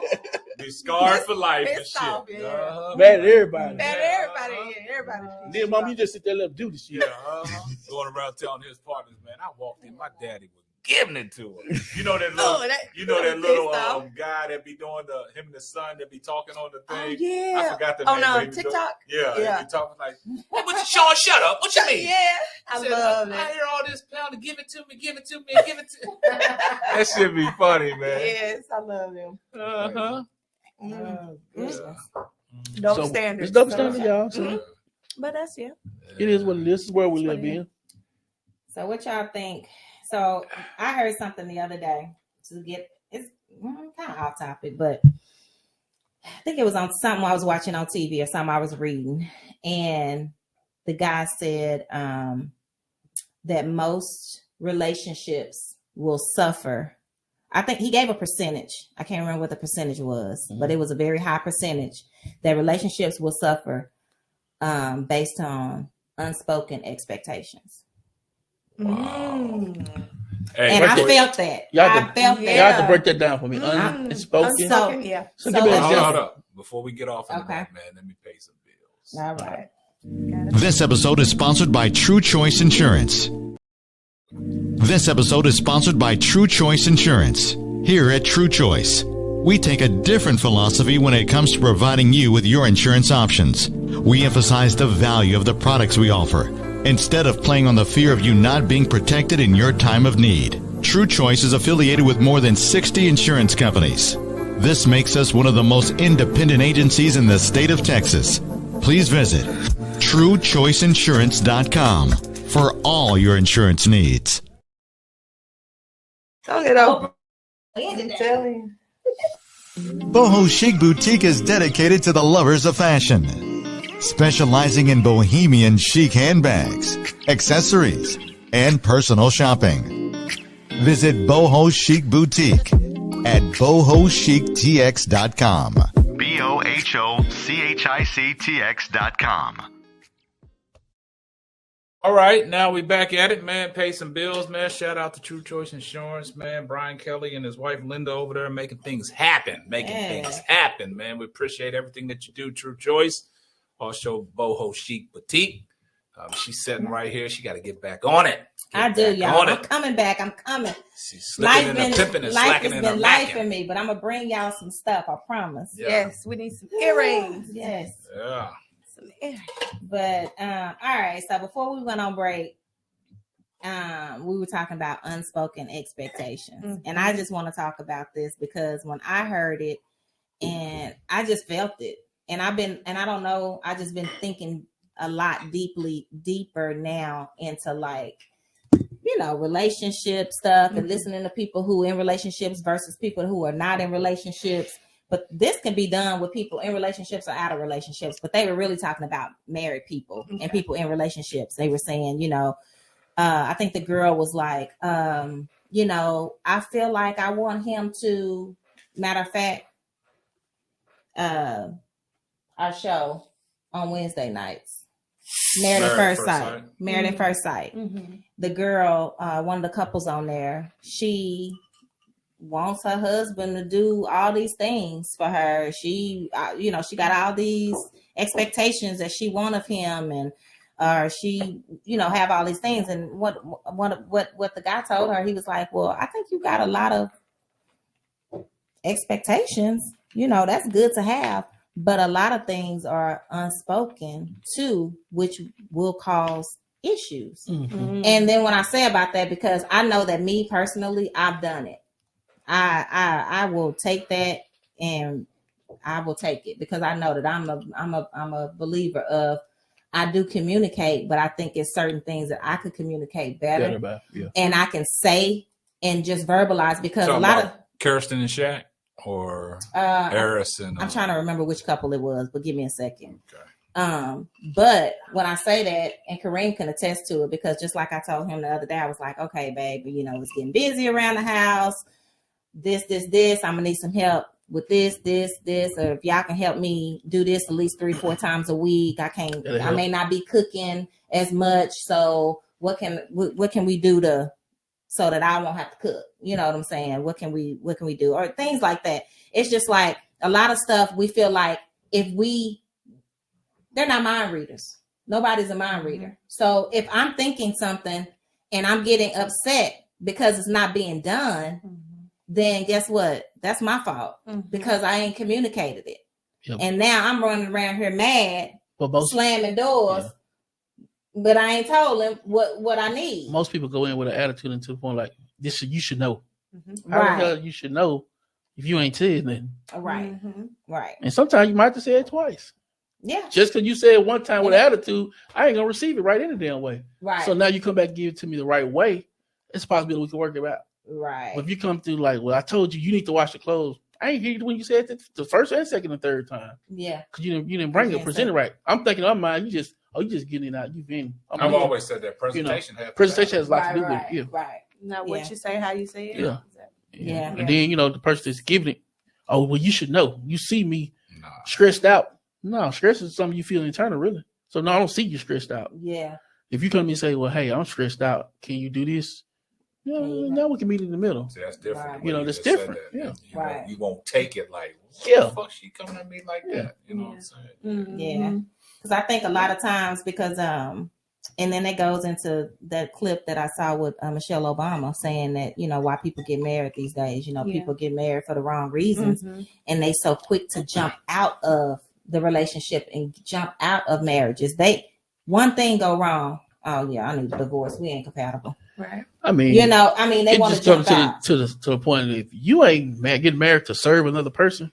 Be scarred for life and Pissed shit. off, yeah. Uh-huh. Mad at everybody. Man, everybody, yeah, everybody. Then, mom, you just sit there and let him do the shit. Yeah, going around telling his partners, man, I walked in, my daddy was giving it to him. You know that little, Oh, that, you know that little pissed off. guy that be doing him and the son that be talking on the Oh thing. I yeah. forgot the Oh name. no, but he be doing- TikTok. Yeah, Yeah. he be talking like, hey, what you, Sean, shut up. What you mean? Yeah, I Said, love I it. hear all this pound to give it to me, give it to me, give it to me. That should be funny, man. Yes, I love him. Uh-huh. Mm. goodness. Double So, standards. It's double So- standard, y'all. So But that's it is what it is. This is where we live in. So what y'all think? So I heard something the other day it's kind of off topic, but I think it was on something I was watching on TV or something I was reading, and the guy said that most relationships will suffer. I think he gave a percentage. I can't remember what the percentage was, but it was a very high percentage that relationships will suffer based on unspoken expectations. Hey, And I quick- felt that. Y'all I have felt Y'all that. have to break that down for me. Mm. Unspoken. Unspoken, yeah. So So give me an it's hold example. up. Before we get off into Okay. that, man, let me pay some bills. All right. This episode is sponsored by True Choice Insurance. This episode is sponsored by True Choice Insurance. Here at True Choice, we take a different philosophy when it comes to providing you with your insurance options. We emphasize the value of the products we offer, instead of playing on the fear of you not being protected in your time of need. True Choice is affiliated with more than 60 insurance companies. This makes us one of the most independent agencies in the state of Texas. Please visit TrueChoiceInsurance.com for all your insurance needs. Don't get over. I'm Telling Boho Chic Boutique is dedicated to the lovers of fashion, specializing in bohemian chic handbags, accessories, and personal shopping. Visit Boho Chic Boutique at bohochictx.com. BOHOCHICTX.com. All right, now we back at it, man. Pay some bills, man. Shout out to True Choice Insurance, man. Brian Kelly and his wife Linda over there making things happen, man. We appreciate everything that you do, True Choice. Also, Boho Chic Boutique. She's sitting right here. She got to get back on it. I do, y'all. I'm coming back. I'm coming. She's slipping in her pimping and life slacking has in her been life for macking. me, but I'm gonna bring y'all some stuff. I promise. Yeah. Yes, we need some earrings. Yes. Yeah. Some earrings. But all right. So before we went on break, we were talking about unspoken expectations, and I just want to talk about this because when I heard it, and I just felt it, and I don't know, I just been thinking a lot deeper now into like, you know, relationship stuff and listening to people who are in relationships versus people who are not in relationships. But this can be done with people in relationships or out of relationships. But they were really talking about married people and people in relationships. They were saying, you know, I think the girl was like, you know, I feel like I want him to, matter of fact, our show on Wednesday nights. Married at First Sight. Married at First Sight. The girl, one of the couples on there, she wants her husband to do all these things for her. She, you know, she got all these expectations that she want of him, and she, you know, have all these things. And what the guy told her, he was like, "Well, I think you got a lot of expectations. You know, that's good to have." But a lot of things are unspoken too, which will cause issues. And then when I say about that, because I know that me personally, I've done it. I will take that, and I will take it because I know that I'm a believer of, I do communicate, but I think it's certain things that I could communicate better about, and I can say and just verbalize, because Talking a lot about Kirsten and Shaq or of Eris and I'm trying to remember which couple it was, but give me a second. Okay. But when I say that, and Kareem can attest to it, because just like I told him the other day, I was like, okay, baby, you know, it's getting busy around the house. This, I'm gonna need some help with this, or if y'all can help me do this at least 3-4 times a week. I may not be cooking as much. So what can we do so that I won't have to cook? You know what I'm saying? What can we do? Or things like that. It's just like a lot of stuff we feel like they're not mind readers. Nobody's a mind reader. So if I'm thinking something and I'm getting upset because it's not being done, then guess what? That's my fault because I ain't communicated it. Yep. And now I'm running around here mad, But slamming doors, but I ain't told him what I need. most people go in with an attitude and to the point like, this you should know. How Right. the hell you should know if you ain't said nothing? Right. Right. And sometimes you might have to say it twice. Yeah. Just because you said it one time with an attitude, I ain't gonna receive it right any damn way. Right. So now you come back and give it to me the right way. It's a possibility we can work it out. Right. But if you come through like, well, I told you need to wash the clothes. I ain't hear you when you said it the first and second and third time. Yeah. Because you didn't bring it, present it right. I'm thinking on mine, you just getting it out. You venting. I've always said that presentation Presentation has a lot to do with it. Yeah. Right. Now, what you say, how you say it. Yeah. Yeah. And then, the person that's giving it, oh, well, you should know. You see me Nah. stressed out. No, stress is something you feel internal, really. So, no, I don't see you stressed out. Yeah. If you come to me and say, well, hey, I'm stressed out. Can you do this? Yeah, now we can meet in the middle. See, that's different. Right. You know, that's different. Yeah. You you won't take it like, what Yeah. the fuck she coming at me like that? You know what I'm saying? Yeah. Because I think a lot of times because and then it goes into that clip that I saw with Michelle Obama saying that, you know, why people get married these days. You know, people get married for the wrong reasons, and they so quick to jump out of the relationship and jump out of marriages. One thing go wrong. Oh yeah, I need a divorce. We ain't compatible. Right. I mean, they want to jump out to the point that if you ain't getting married to serve another person,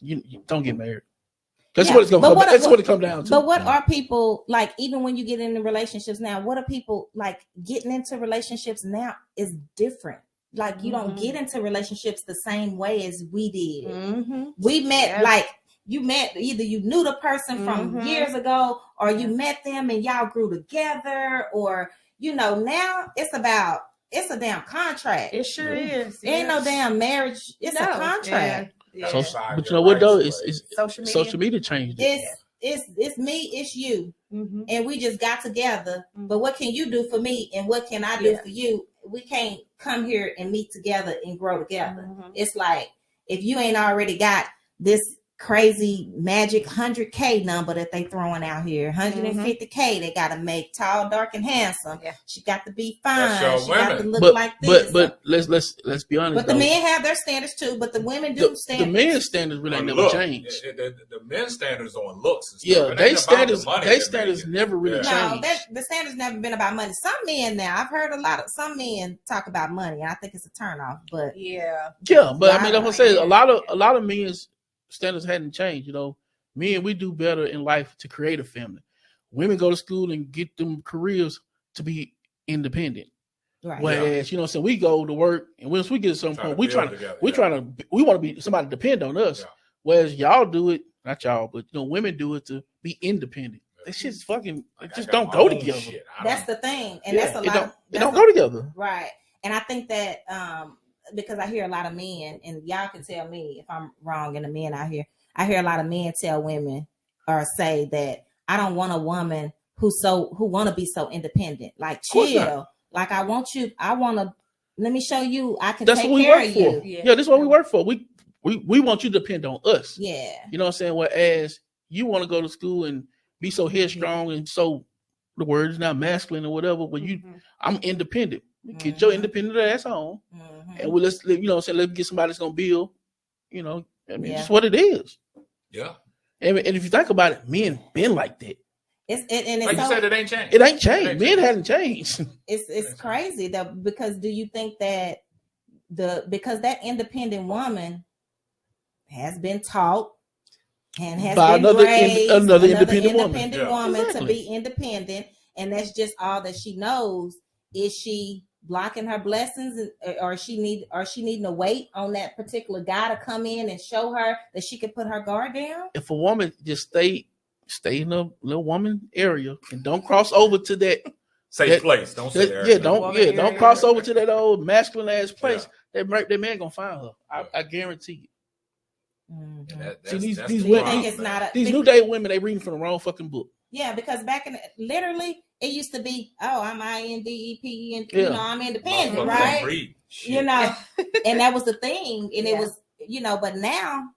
you don't get married. That's what it's gonna come. That's what it comes down to. But what are people like? Even when you get into relationships now, what are people like? Getting into relationships now is different. Like you don't get into relationships the same way as we did. We met like you met either you knew the person from years ago, or you met them and y'all grew together, or now it's a damn contract. It sure is. Ain't no damn marriage. It's a contract. Yeah. So, but you know what though? It's social media changed it. It's me, it's you, and we just got together. But what can you do for me, and what can I do for you? We can't come here and meet together and grow together. It's like if you ain't already got this crazy magic 100K number that they throwing out here, 150K. They got to make tall, dark, and handsome. Yeah. She got to be fine. She got to look like this. But let's be honest. But the men have their standards too. But the women do standards. The men's standards really ain't never changed. The men's standards on looks. And stuff. Yeah, they standards never really changed. No, the standards never been about money. Some men now, I've heard some men talk about money. I think it's a turnoff. But but I mean, like I said, a lot of men's standards hadn't changed. Men, we do better in life to create a family. Women go to school and get them careers to be independent. Right. Whereas, we go to work, and once we get to some point, we want to be somebody to depend on us. Yeah. Whereas y'all do it, not y'all, but women do it to be independent. That shit's fucking just don't go together. That's the thing, and that's a lot. It don't go together, right? And I think that because I hear a lot of men, and y'all can tell me if I'm wrong, and the men out here, I hear a lot of men tell women or say that I don't want a woman who want to be so independent. Like chill. Like I want to let me show you I can take care of you. Yeah, this is what we work for. We want you to depend on us. Yeah. You know what I'm saying? Whereas you want to go to school and be so headstrong and so the word is not masculine or whatever, but I'm independent. Get your independent ass home. And let's let's get somebody that's gonna build, it's what it is. Yeah. And if you think about it, men been like that. It's like you said, it ain't changed. It ain't changed. Men hadn't changed. It's crazy that because do you think that because that independent woman has been taught and has by been raised another independent woman to be independent, and that's just all that she knows. Is she blocking her blessings, or she needing to wait on that particular guy to come in and show her that she can put her guard down? If a woman just stay in a little woman area and don't cross over to that safe place, don't cross over to that old masculine ass place. That man gonna find her. I guarantee it. See, these women, these new day women, they reading from the wrong fucking book. Yeah, because back in literally it used to be, I'm INDEP and I'm independent, right? And that was the thing, and it was, but now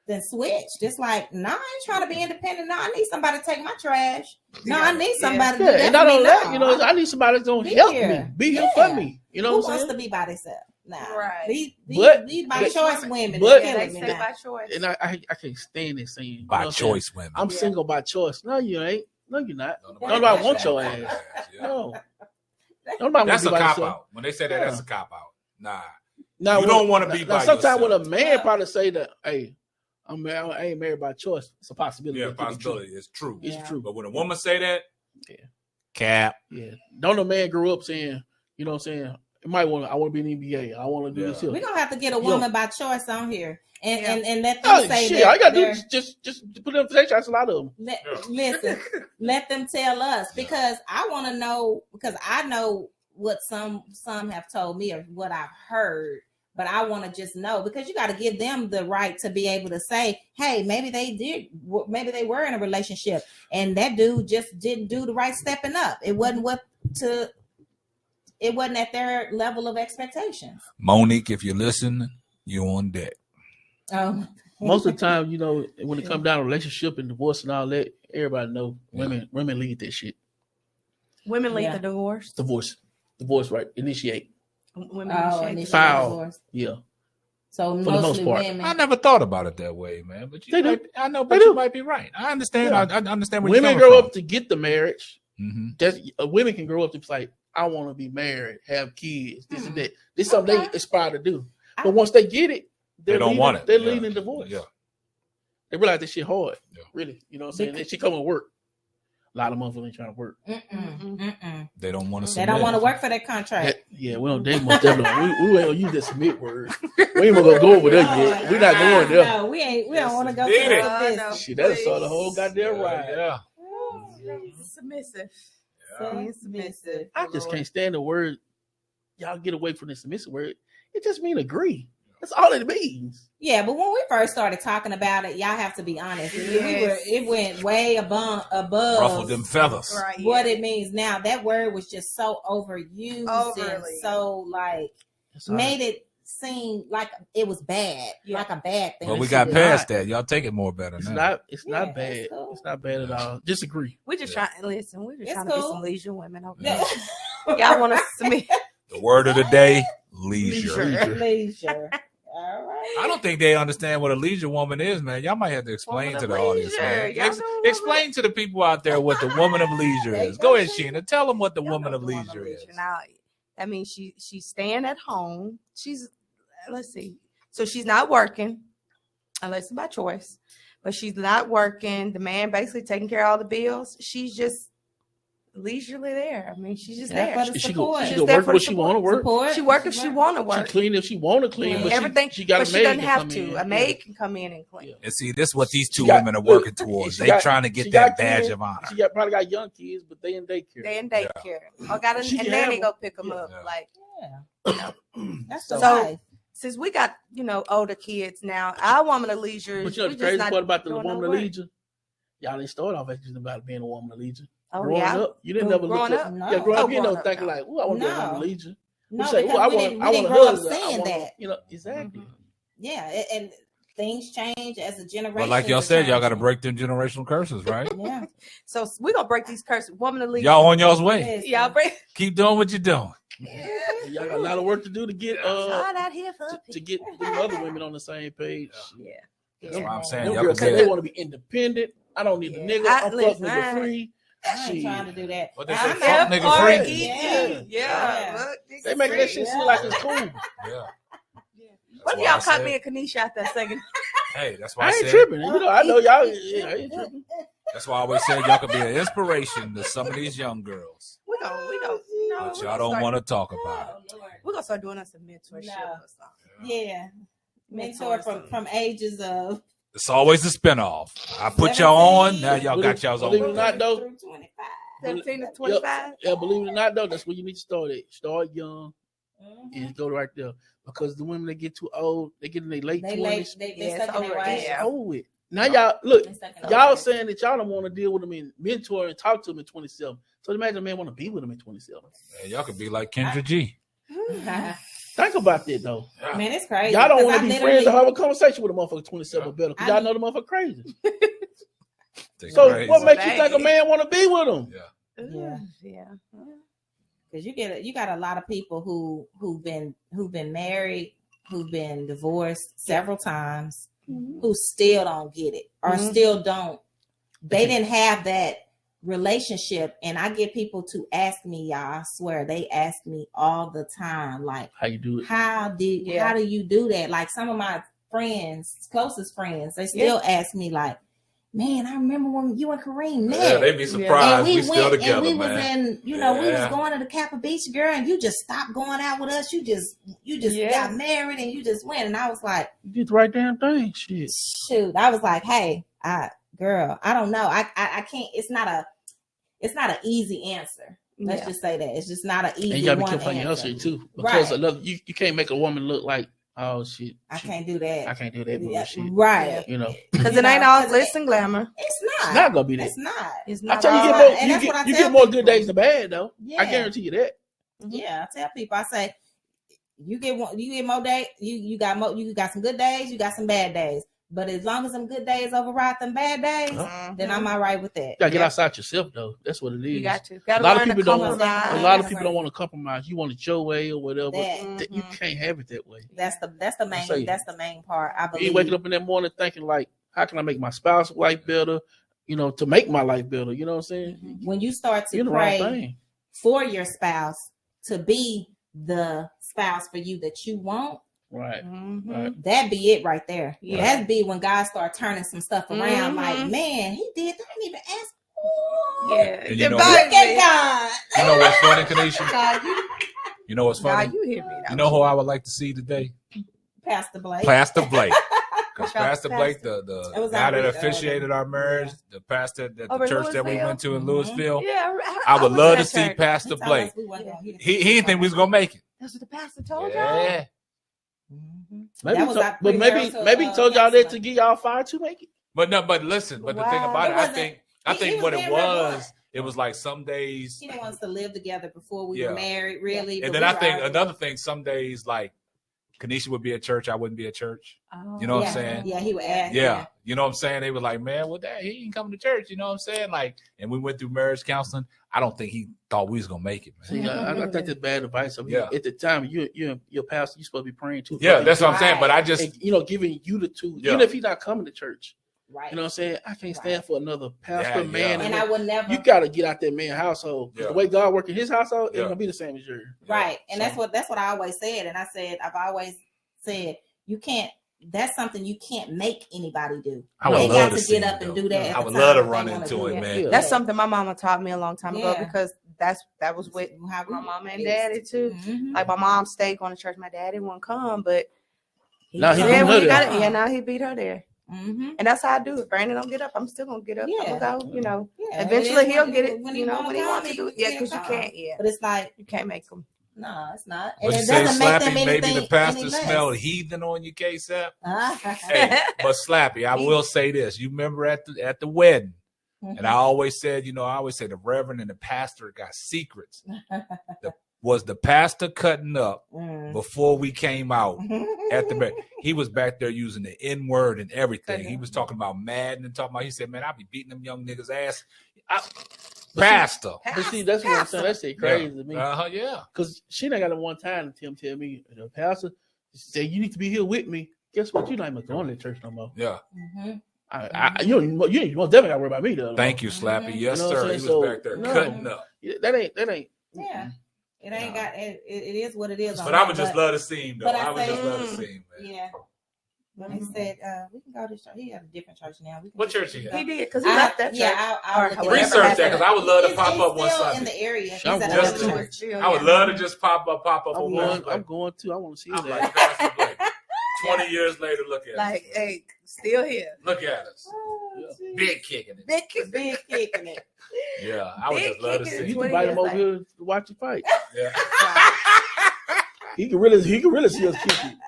then switched. It's like, no, I ain't trying to be independent. No, I need somebody to take my trash. No, I need somebody to and not only that, I need somebody that's gonna help me, be here for me. Who wants to be by themselves? Nah, right. These by choice women. But they say by choice. And I can't stand this saying by choice women. I'm single by choice. No, you ain't. No, you're not. Nobody wants your ass. No. Nobody that's a cop out. When they say that, that's a cop out. Nah. You don't want to be by yourself. Sometimes when a man probably say that, hey, I ain't married by choice, it's a possibility. Yeah, possibility. It's true. It's true. But when a woman say that, cap. Yeah. Don't a man grow up saying, I want to be an NBA. I want to do this here. We're going to have to get a woman by choice on here. And let them say that. All you got to do is just put them for that's a lot of them. Listen, let them tell us, because I want to know, because I know what some have told me or what I've heard But I want to just know, because you got to give them the right to be able to say, hey, maybe they were in a relationship and that dude just didn't do the right stepping up. It wasn't at their level of expectations. Monique, if you're listening, you're on deck. Most of the time, you know, when it comes down to relationship and divorce and all that, everybody know women lead that shit. Women lead the divorce. Divorce, right? Initiate. Women initiate. Foul. Yeah. So for the most part, women. I never thought about it that way, man. But you might be right. I understand. Yeah. I understand where women you're grow from. up to get the marriage. Mm-hmm. Women can grow up to be like, I want to be married, have kids, this and that. This is something they aspire to do. But once they get it, they don't want it. They're leading divorce. Yeah. They realize this shit hard. Yeah. Really. You know what I'm saying? That shit come and work. A lot of motherfuckers ain't trying to work. They don't want to. They don't want to work for that contract. We don't. They most definitely. We ain't gonna use that submit word. We ain't gonna go over there yet. We're not going there. No, we ain't. We don't want to go Did to it. that. Shit, that'll start the whole goddamn ride. Yeah. Submissive. Submissive. I just can't stand the word. Y'all get away from the submissive word. It just means agree. That's all it means. Yeah, but when we first started talking about it, y'all have to be honest. It went way above Ruffled them feathers. Right, what it means now. That word was just so overused and so made it seem like it was bad, like a bad thing. But we got past that. Y'all take it more better now. It's not bad. Cool. It's not bad at all. Disagree. We're just trying to listen. We're just trying to be some leisure women. Okay. Yeah. Y'all want to submit? The word of the day: leisure. Leisure. All right. I don't think they understand what a leisure woman is, man. Y'all might have to explain to the audience, man. Explain to the people out there what the woman of leisure is. Go ahead, Sheena. Tell them what the woman of leisure is. Now, that means she's staying at home. Let's see. So she's not working, unless it's by choice. But she's not working. The man basically taking care of all the bills. She's just leisurely there. I mean, she's just there. She go work what she want to work. Support. She work if she want to work. She clean if she want to clean. But everything. She got but she doesn't have to. A maid can come in and clean. And see, this is what these two women are working towards. They trying to get that badge of honor. She probably got young kids, but they in daycare. They in daycare. Or got a nanny go pick them up. Like, that's so nice. Since we got, older kids now, our woman of leisure. But you know the crazy part about the woman of leisure? Y'all didn't start off actually about being a woman of leisure. Oh, growing up, you didn't never look up. No. Yeah, growing up, you know, thinking like, "Oh, I want to be a woman of leisure." No, say, because we didn't grow up saying that. You know, exactly. Yeah, and things change as a generation. But like y'all said, y'all got to break them generational curses, right? Yeah. So we're gonna break these curses. Woman of leisure. Y'all on y'all's way. Y'all break. Keep doing what you're doing. Y'all got a lot of work to do to get out here to get the other women on the same page. Yeah. That's what I'm saying. Them Y'all girls can say they want to be independent. I don't need the nigga. I'm fuck nigga free. I ain't trying to do that. What they say, fuck nigga free? Yeah. They make that shit seem like it's cool. Yeah. What if y'all caught me and Kanisha out there singing? Hey, that's why I ain't tripping. You know, I know y'all. Yeah, I ain't tripping. That's why I always said y'all could be an inspiration to some of these young girls. We don't. But y'all don't want to talk about it. We're gonna start doing us some mentorship or something. Yeah. Mentor from ages of. It's always a spinoff. I put y'all on. Now y'all got y'all's Believe it or own. not, though. 17 to 25. Yeah, believe it or not, though, that's where you need to start at. Start young and go right there. Because the women that get too old, they get in their late 20s. They stuck in their ways. It's over with. Now y'all look, y'all saying that y'all don't want to deal with them and mentor and talk to them in 27. So imagine a man want to be with them in 27. Man, y'all could be like Kendra G. Think about that though. Man, it's crazy. Y'all don't want to be friends or have a conversation with a motherfucker 27 or better because y'all know the motherfucker crazy. So what makes you think a man want to be with them? Yeah. Because you got a lot of people who've been married, who've been divorced several times, who still don't get it or still don't. They didn't have that relationship, and I get people to ask me, y'all. I swear they ask me all the time, like, how you do it? How do you do that? Like some of my friends, closest friends, they still ask me, like, man, I remember when you and Kareem met. Yeah, they be surprised. And we still together, and we man. was in, we was going to the Kappa Beach, girl, and you just stopped going out with us. You just got married and you just went. And I was like, you did the right damn thing. Shit. Shoot. I was like, hey, girl, I don't know. I can't. It's not an easy answer. Let's just say that it's just not an easy. And you gotta be careful on your answer too, because you can't make a woman look like Oh shit. I can't do that. I can't do that bullshit. Right. You know. Because it ain't all glitz and glamour. It's not. It's not gonna be that. It's not. It's I not. tell you, all get more, right. And you that's what I get, you tell get more people. good days than bad though. Yeah. I guarantee you that. Yeah, I tell people, I say, you get more days. You got some good days. You got some bad days. But as long as them good days override them bad days, then I'm all right with that. You gotta get outside yourself though. That's what it is. You got to. A lot of people don't want. compromise. A lot of people don't want to compromise. You want it your way or whatever. That- You can't have it that way. That's the say- main main part. I You believe. ain't waking up in that morning thinking like, how can I make my spouse's life better? You know, to make my life better. You know what I'm saying? When you start to You're the wrong pray thing. for your spouse to be the spouse for you that you want, Right. Mhm. Right. that be it right there. Yeah. That be when God start turning some stuff around. Mhm. Like, man, he did. I didn't even ask. Yeah. And you know Look what? at God. You know what's funny, Kanisha? God, you, You know what's God, funny? you hear me. You know who I would like to see today? Pastor Blake. Pastor Blake. Because Shout out Pastor to Blake, Pastor. the It was guy that already- officiated our marriage, the pastor at the Over in church that we Louisville? went to in Mhm. Louisville, Yeah, I would was love in to that see church. Pastor He told Blake. us we wasn't gonna- He didn't think we was gonna make it. That's what the pastor told y'all. Yeah. Maybe, That was our but maybe pre-rehearsal, he told y'all that to counseling. give y'all fire to make it. But no, but listen, but the thing Wow. about It it, wasn't- I he think was what it being real was, blunt. it was like some days, He didn't want us to live together before we Yeah. were married, really. and but then we I were think already- another thing, some days like Kanisha would be at church, I wouldn't be at church. Oh. You know what yeah. I'm saying? Yeah, he would ask. Yeah. You know what I'm saying? They were like, man, well, that he ain't coming to church. You know what I'm saying? Like, and we went through marriage counseling. I don't think he thought we was gonna make it, man. See, I think that's bad advice. I mean, Yeah. At the time, your pastor, you supposed to be praying too. Yeah, that's what I'm saying. Right. But I just, And, giving you the tools, Yeah. even if he's not coming to church. Right. You know what I'm saying? I can't stand Right. for another pastor, Yeah, man. yeah. And I would never. You got to get out that man's household. 'Cause Yeah. The way God work in his household, it's Yeah. gonna be the same as yours. Right. And So- that's what I always said. And I've always said, you can't, that's something you can't make anybody do. I would They love got to to see get it, up and though. do that. at I the would time love to that run they wanna into do it, Yeah. man. Yeah. That's something my mama taught me a long time ago Yeah. because that was with How we my mama and is. daddy too. Mhm. Like my mom stayed going to church. My daddy wouldn't come, but Now he said beat when her he got there. it. Yeah, now he beat her there. Mhm. And that's how I do it. Brandon don't get up. I'm still gonna get up. Yeah. I'm gonna go. You know, Yeah, eventually it is he'll when- get it. when You know, wanna when he come, wants to do it. Yeah, he'll because you come. can't. Yeah, But it's like, you can't make them. no, it's not. What And you it say, doesn't make them Slappy? Maybe anything the pastor any less. smelled heathen on you, K-Sap. Ah. Hey, but Slappy, I will say this. You remember at the wedding, Mhm. and I always said, I always say the reverend and the pastor got secrets. Was the pastor cutting up Mm. before we came out at the marriage? He was back there using the N word and everything. Cutting He up. was talking about Madden and talking about. He said, "Man, I be beating them young niggas' ass." But see- Pastor. But see, that's what I'm saying. That's it crazy to me. Yeah. Because she done got it one time to tell me, the pastor said, you need to be here with me. Guess what? You're not even going to church no more. Yeah. Mhm. You most definitely got to worry about me, though. Thank you, Slappy. Yes, You know what sir. I'm He saying? was So, back there no. cutting up. That ain't. Yeah. It ain't No. got it is what it is. on But I that, would just love to see him, though. but I I would just say, love to see him, man. Yeah. When he said we can go to church, he had a different church now. We can What just- church he go. at? He did because he left that church. Yeah, I'll look it up. Research that, 'cause I would love to He's- pop he's up one still in Sunday. the area. He's I'm at going another to. church. I would love to just pop up I'm on going, one. I'm going to. I want to see I'm that. like, Pastor Blake. 20 years later, look at Like, us. hey, still here. Look at us. Oh, geez. Big kicking it. Big kick. Big kicking it. Yeah, I would Big just love to kicking see it. You him. can 20 invite him years over here to watch you fight. Yeah. He can really see us kick it.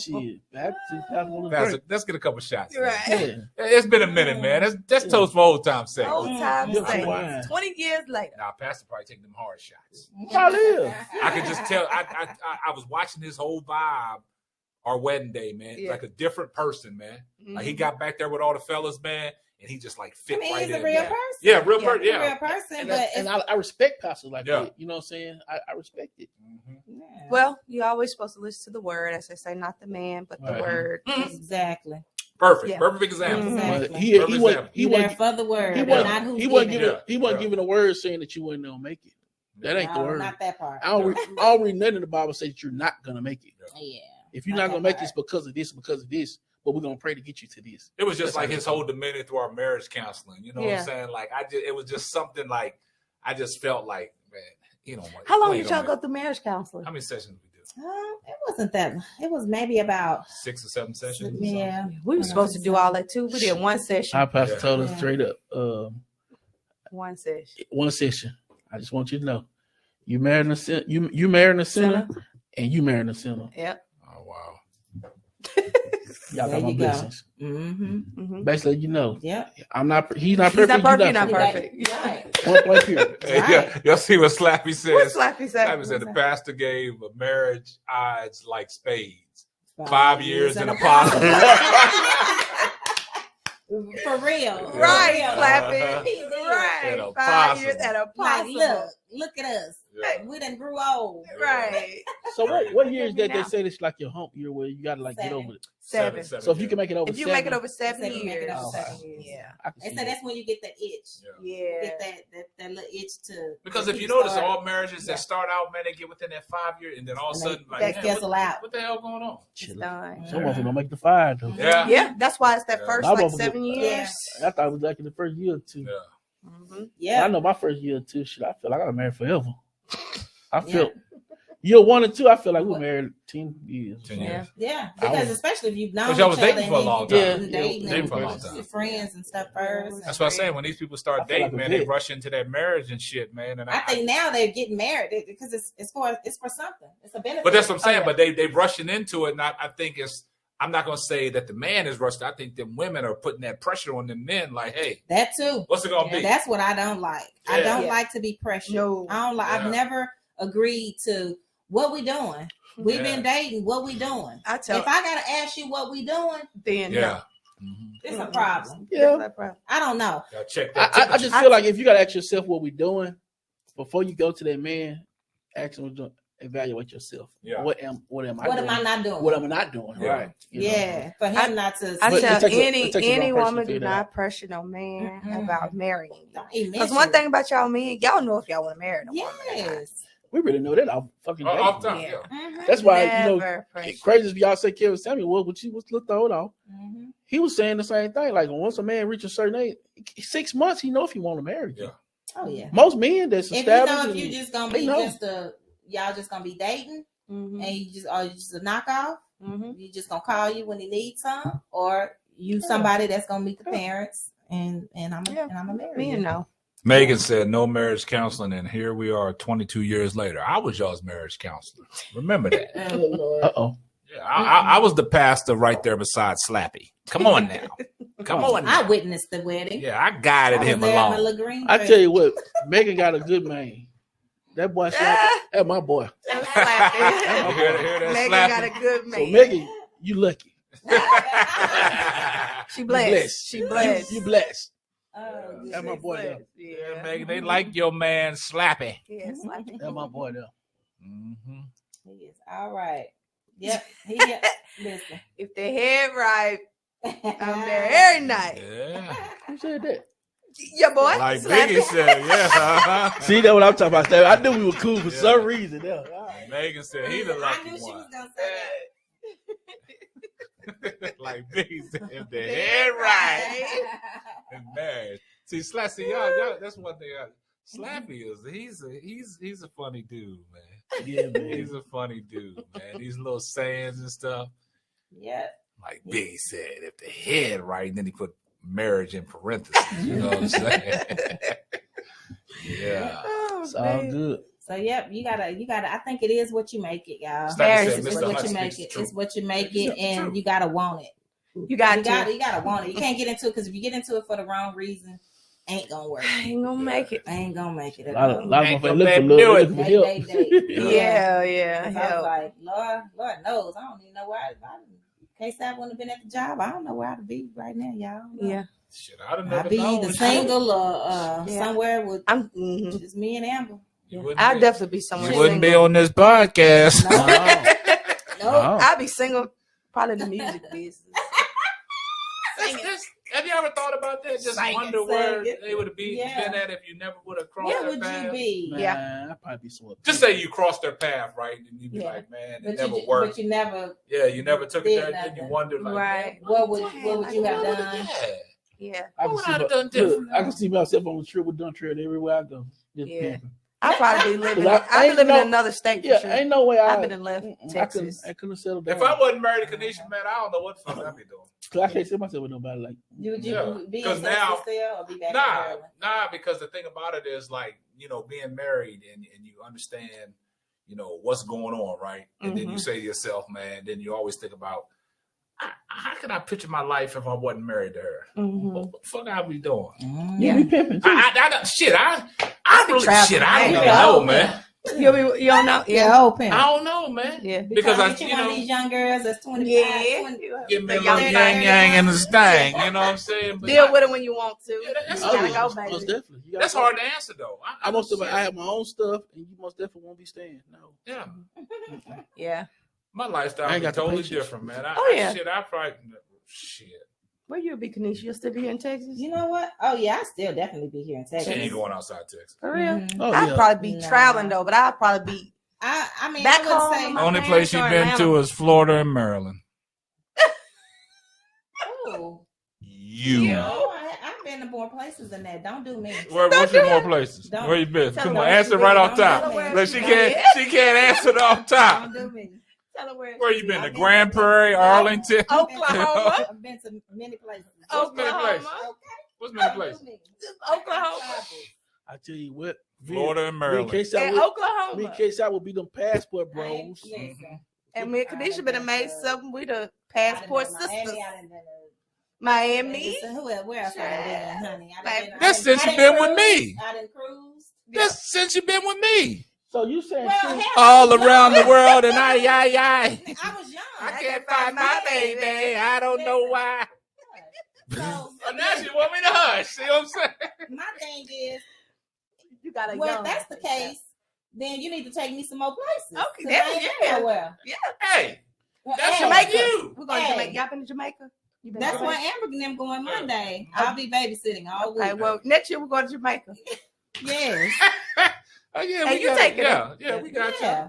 Shit, Pastor, let's get a couple shots. man. Right. Yeah. It's been a minute, man. That's toast for old time's sake. Old time Yeah, saying. why? 20 years later. Now, Pastor probably take them hard shots. Probably is. I could just tell. I was watching his whole vibe our wedding day, man. Yeah. Like a different person, man. Like he got back there with all the fellas, man, and he just like I fit mean, right he's in a real there. person. Yeah, real Yeah, person. he's a Yeah. real person, And, but and I respect pastors like Yeah. that. You know what I'm saying? I respect it. Mhm. yeah. Well, you're always supposed to listen to the word, as they say, not the man, but the Right. word. Exactly. Perfect. Yeah. Perfect example. Mhm. But Exactly. he Perfect wasn't You there wasn't for the word, he but wasn't not who's he wasn't giving giving it. Yeah. giving a word saying that you wasn't gonna make it. That ain't the No, word. not that part. I don't read nothing in the Bible says that you're not gonna make it. Yeah. If you're Not not gonna that make part. this because of this, but we're gonna pray to get you to this. It was just That's like how his it whole demeanor through our marriage counseling. You know what Yeah. I'm saying? Like it was just something like I just felt like, man, you know. How long we ain't did y'all gonna go through marriage counseling? How many sessions we do? It wasn't that. It was maybe about 6 or 7 sessions. yeah. We were supposed to do all that too. We did one session. Our pastor Yeah. told us Yeah. straight up, One session. one session. I just want you to know, you married a sinner, you married a sinner, and you married a sinner. Yep. Oh wow. Wow. Y'all There got my you go. blessings. Mm-hmm. Basically, you know, Yep. I'm not. He's not He's perfect. not perfect. You're not You're perfect. Right. Point blank period. Hey, Right. y'all see what Slappy What says? Slappy say? Slappy said the pastor gave a marriage odds like spades. 5 5 years and a posse. posse. For real. Right, For real. Slappy. He did. Right. And a 5 years possum. at a Like, possible. look at us. Yeah. We done grew old. Right. So what year is that they Now. say it's like your hump year where you gotta like get 7. over it? 7. So if you can make it over If you 7, make it over 7 If you make it years, over Oh, 7 years. yeah, I can They see say that. that's when you get the itch. yeah. Get that little itch to Because to if you people notice, start- all marriages Yeah. that start out, man, they get within that 5 year, and then all of a And sudden, they like, man, fizzle out. what the hell going on? It's done. Some of them don't make the 5 though. Yeah. Yeah, that's why it's that Yeah. first Some like of them 7 Yeah. years. I thought it was like in the first year or two. Yeah. Mm-hmm. Yeah. I know my first year or two. Shit, I feel like I got married forever. I Yeah. feel year 1 and 2. I feel like we were married 10 years. 10 Yeah. years. Yeah, I because was- especially if you've known Because y'all was each other dating and for a then long you time. been Yeah, dating dating and for a long time. friends and stuff first. That's what I'm saying. When these people start I feel dating, like a man, they vet. rush into that marriage and shit, man. And I think now they're getting married because it's for something. It's a benefit. but that's what I'm saying. Oh, yeah. But they rushing into it, and I think it's. I'm not gonna say that the man is rushed. I think them women are putting that pressure on them men. Like, hey, that too. what's it gonna Yeah, be? that's what I don't like. I Yeah. don't Yeah. like to be pressured. No. I don't like. Yeah. I've never agreed to what we doing. We've been dating. What we doing? I tell If I gotta ask you what we doing, then Yeah. it's a problem. Yeah. no. I don't know. Gotta check that. I just feel like if you gotta ask yourself what we doing before you go to that man, ask him, evaluate yourself. Yeah. What am I What doing? am I not doing? What am I not doing? Yeah. Right. You know? Yeah, for him not to. I But tell it takes any a wrong person woman to do figure that not out. pressure no man Mm-mm. about marrying you. Don't even Because mention one it. thing about y'all men, y'all know if y'all want to marry no woman. or not. Yes. We really know that off fucking Off day. time, Yeah. yeah. Mhm. That's why Never pressure. it's crazy if y'all say Kevin Samuel was, but she was looked old off. Mhm. He was saying the same thing. Like once a man reaches a certain age, 6 months, he know if he want to marry you. Yeah. Oh yeah. Most men that's If established. you just gonna they be know. y'all just gonna be dating Mm-hmm. and you just a knockoff. Mm-hmm. You just gonna call you when he needs some, or you somebody that's gonna meet the parents and I'm a marry Me you. know. Megan said no marriage counseling, and here we are 22 years later. I was y'all's marriage counselor. Remember that? Oh Lord. Uh-oh. Yeah, I was the pastor right there beside Slappy. Come on now. Come on now. I witnessed the wedding. Yeah, I guided I was him there in my along. little green I dress. tell you what, Megan got a good man. That boy, that's my boy. That's You slapping. hear that Megan Slappy? got a good man. So Megan, you lucky. She You blessed. She blessed. You blessed. Oh, That's my boy there. Yeah, Yeah. Megan, they like your man Slappy. Yeah, slapping. That's my boy there. Mm-hmm. He is all right. Yep. Listen. If the head right, I'm there every night. Yeah. Who said that? Your boy. Like Slappy. Biggie said, yeah. See, that's what I'm talking about. I knew we were cool for Yeah. some reason. Yeah. All right. Megan said he the I lucky knew she was one. gonna say that. Like Biggie said, if the head right and married. See, Slappy, y'all, that's one thing. Slappy is he's a funny dude, man. Yeah, man. He's a funny dude, man. These little sayings and stuff. Yep. Like Biggie said, if the head right, and then he put marriage in parentheses. You know what I'm saying? Yeah. Oh, It's all man. good. So yep, you gotta. I think it is what you make it, y'all. Slappy Marriage said, is It's Mr. what Hunt you make speaks it. the It's truth. what you make It's it, the and truth. you gotta want it. You got You gotta want it. You can't get into it because if you get into it for the wrong reason, ain't gonna work. I ain't gonna make it. Ain't gonna make it A at lot of, all. lot of Ain't motherfuckers gonna look let for him love. do They it. looking for help. Yeah, yeah. 'Cause I was Help. like, Lord knows, I don't even know where case I wouldn't have been at the job. I don't know where I'd be right now, y'all. Yeah. Shit, I'd have I'd never be known. either single or Yeah. somewhere with I'm. just me and Amber. You wouldn't I'd be- definitely be somewhere. You wouldn't be single. on this podcast. No, No. no. I'd be single. Probably in the music business. Have you ever thought about that? Just Sing it, wonder sing where it. they would have been Yeah. at if you never would have crossed Where their would path. you be? Man, Yeah. I'd probably be swept. Just say you crossed their path, right? And you'd be Yeah. like, man, it But never you, worked. but you never. Yeah, you never took it did there. And then you nothing. wondered, like, Right. man, What would you have what done? would've- yeah. Yeah. I What would can, I have see, done different? I can see myself on the trip with Duntrell everywhere I go. Just Yeah. camping. I'd probably be living. I I'd be ain't living no- in another state for Yeah, sure. ain't no way I've been in left I Texas. couldn't have settled down. If I wasn't married to Kanisha, man, I don't know what the fuck I'd be doing. 'Cause I can't see myself with nobody like. Would you Yeah. be in 'Cause Texas now- still or be back in Nah, Maryland? nah, because the thing about it is, like, you know, being married and you understand, what's going on, right? And then you say to yourself, man, then you always think about, how could I picture my life if I wasn't married to her? What the fuck I be doing? You be pimping too. I don't traveling. even know, man. You don't know? Yeah, open. I don't know, man. Yeah. Because one of these young girls that's 25. Yeah. 20. Give me a The little young yang in this thing, you know what I'm saying? But Deal with it when you want to. Yeah, that's You gotta hard. go, Most baby. definitely. You gotta That's go. hard to answer, though. I have my own stuff, and you most definitely won't be staying. No. Yeah. Yeah. My lifestyle I ain't is got the totally patience. different, man. I probably shit. Where you be, Kanisha? You'll still be here in Texas? You know what? Oh yeah, I still definitely be here in She Texas. ain't going outside Texas. For real? Mhm. Oh, I'd yeah. probably be Nah. traveling though, but I'd probably be I mean, Back I would home, say, my Only parents place she's are been Atlanta. to is Florida and Maryland. ooh, You. I've been to more places than that. Don't do me. What's your more places? Don't- Where you been? Tell Come them on, don't answer do right me. off top. Don't do me. Look, she can't answer it off top. Don't do me. tell her where. Where you been? I've The been Grand to- Prairie, Arlington? Oklahoma. I've been to many places. What's many places? Oklahoma. What's many Don't do places? me. Oklahoma. I tell you what, Florida and Me and Maryland. K-South And me Oklahoma. and K-South will be them passport I ain't- bros. listen, And me and Kanisha been amazed something. We the passport I done been to sisters. Miami, I done been to- Miami. Listen, where else I done been, honey? I done been- That's I since done you been with cruised. me. I done cruised. That's since you've been with me. So you saying Well, shit? hell, All I was around the young. world, and I I was young. I can't find my baby. I don't know why. So, Oh, now she want me to hush. See what I'm saying? my thing is, You got a well, young. if that's the case, then you need to take me some more places. Okay, 'Cause that- I ain't been yeah. nowhere. Hey, Well, that's hey, Jamaica. Jamaica. You. We're going to Hey. Jamaica. Y'all been to Jamaica? You been to That's why Jamaica? Amber and them going Monday. I'll be babysitting all week. Okay, well, next year we're going to Jamaica. Yes. Oh yeah, Hey, we you got taking it. Yeah, we got you. Yeah.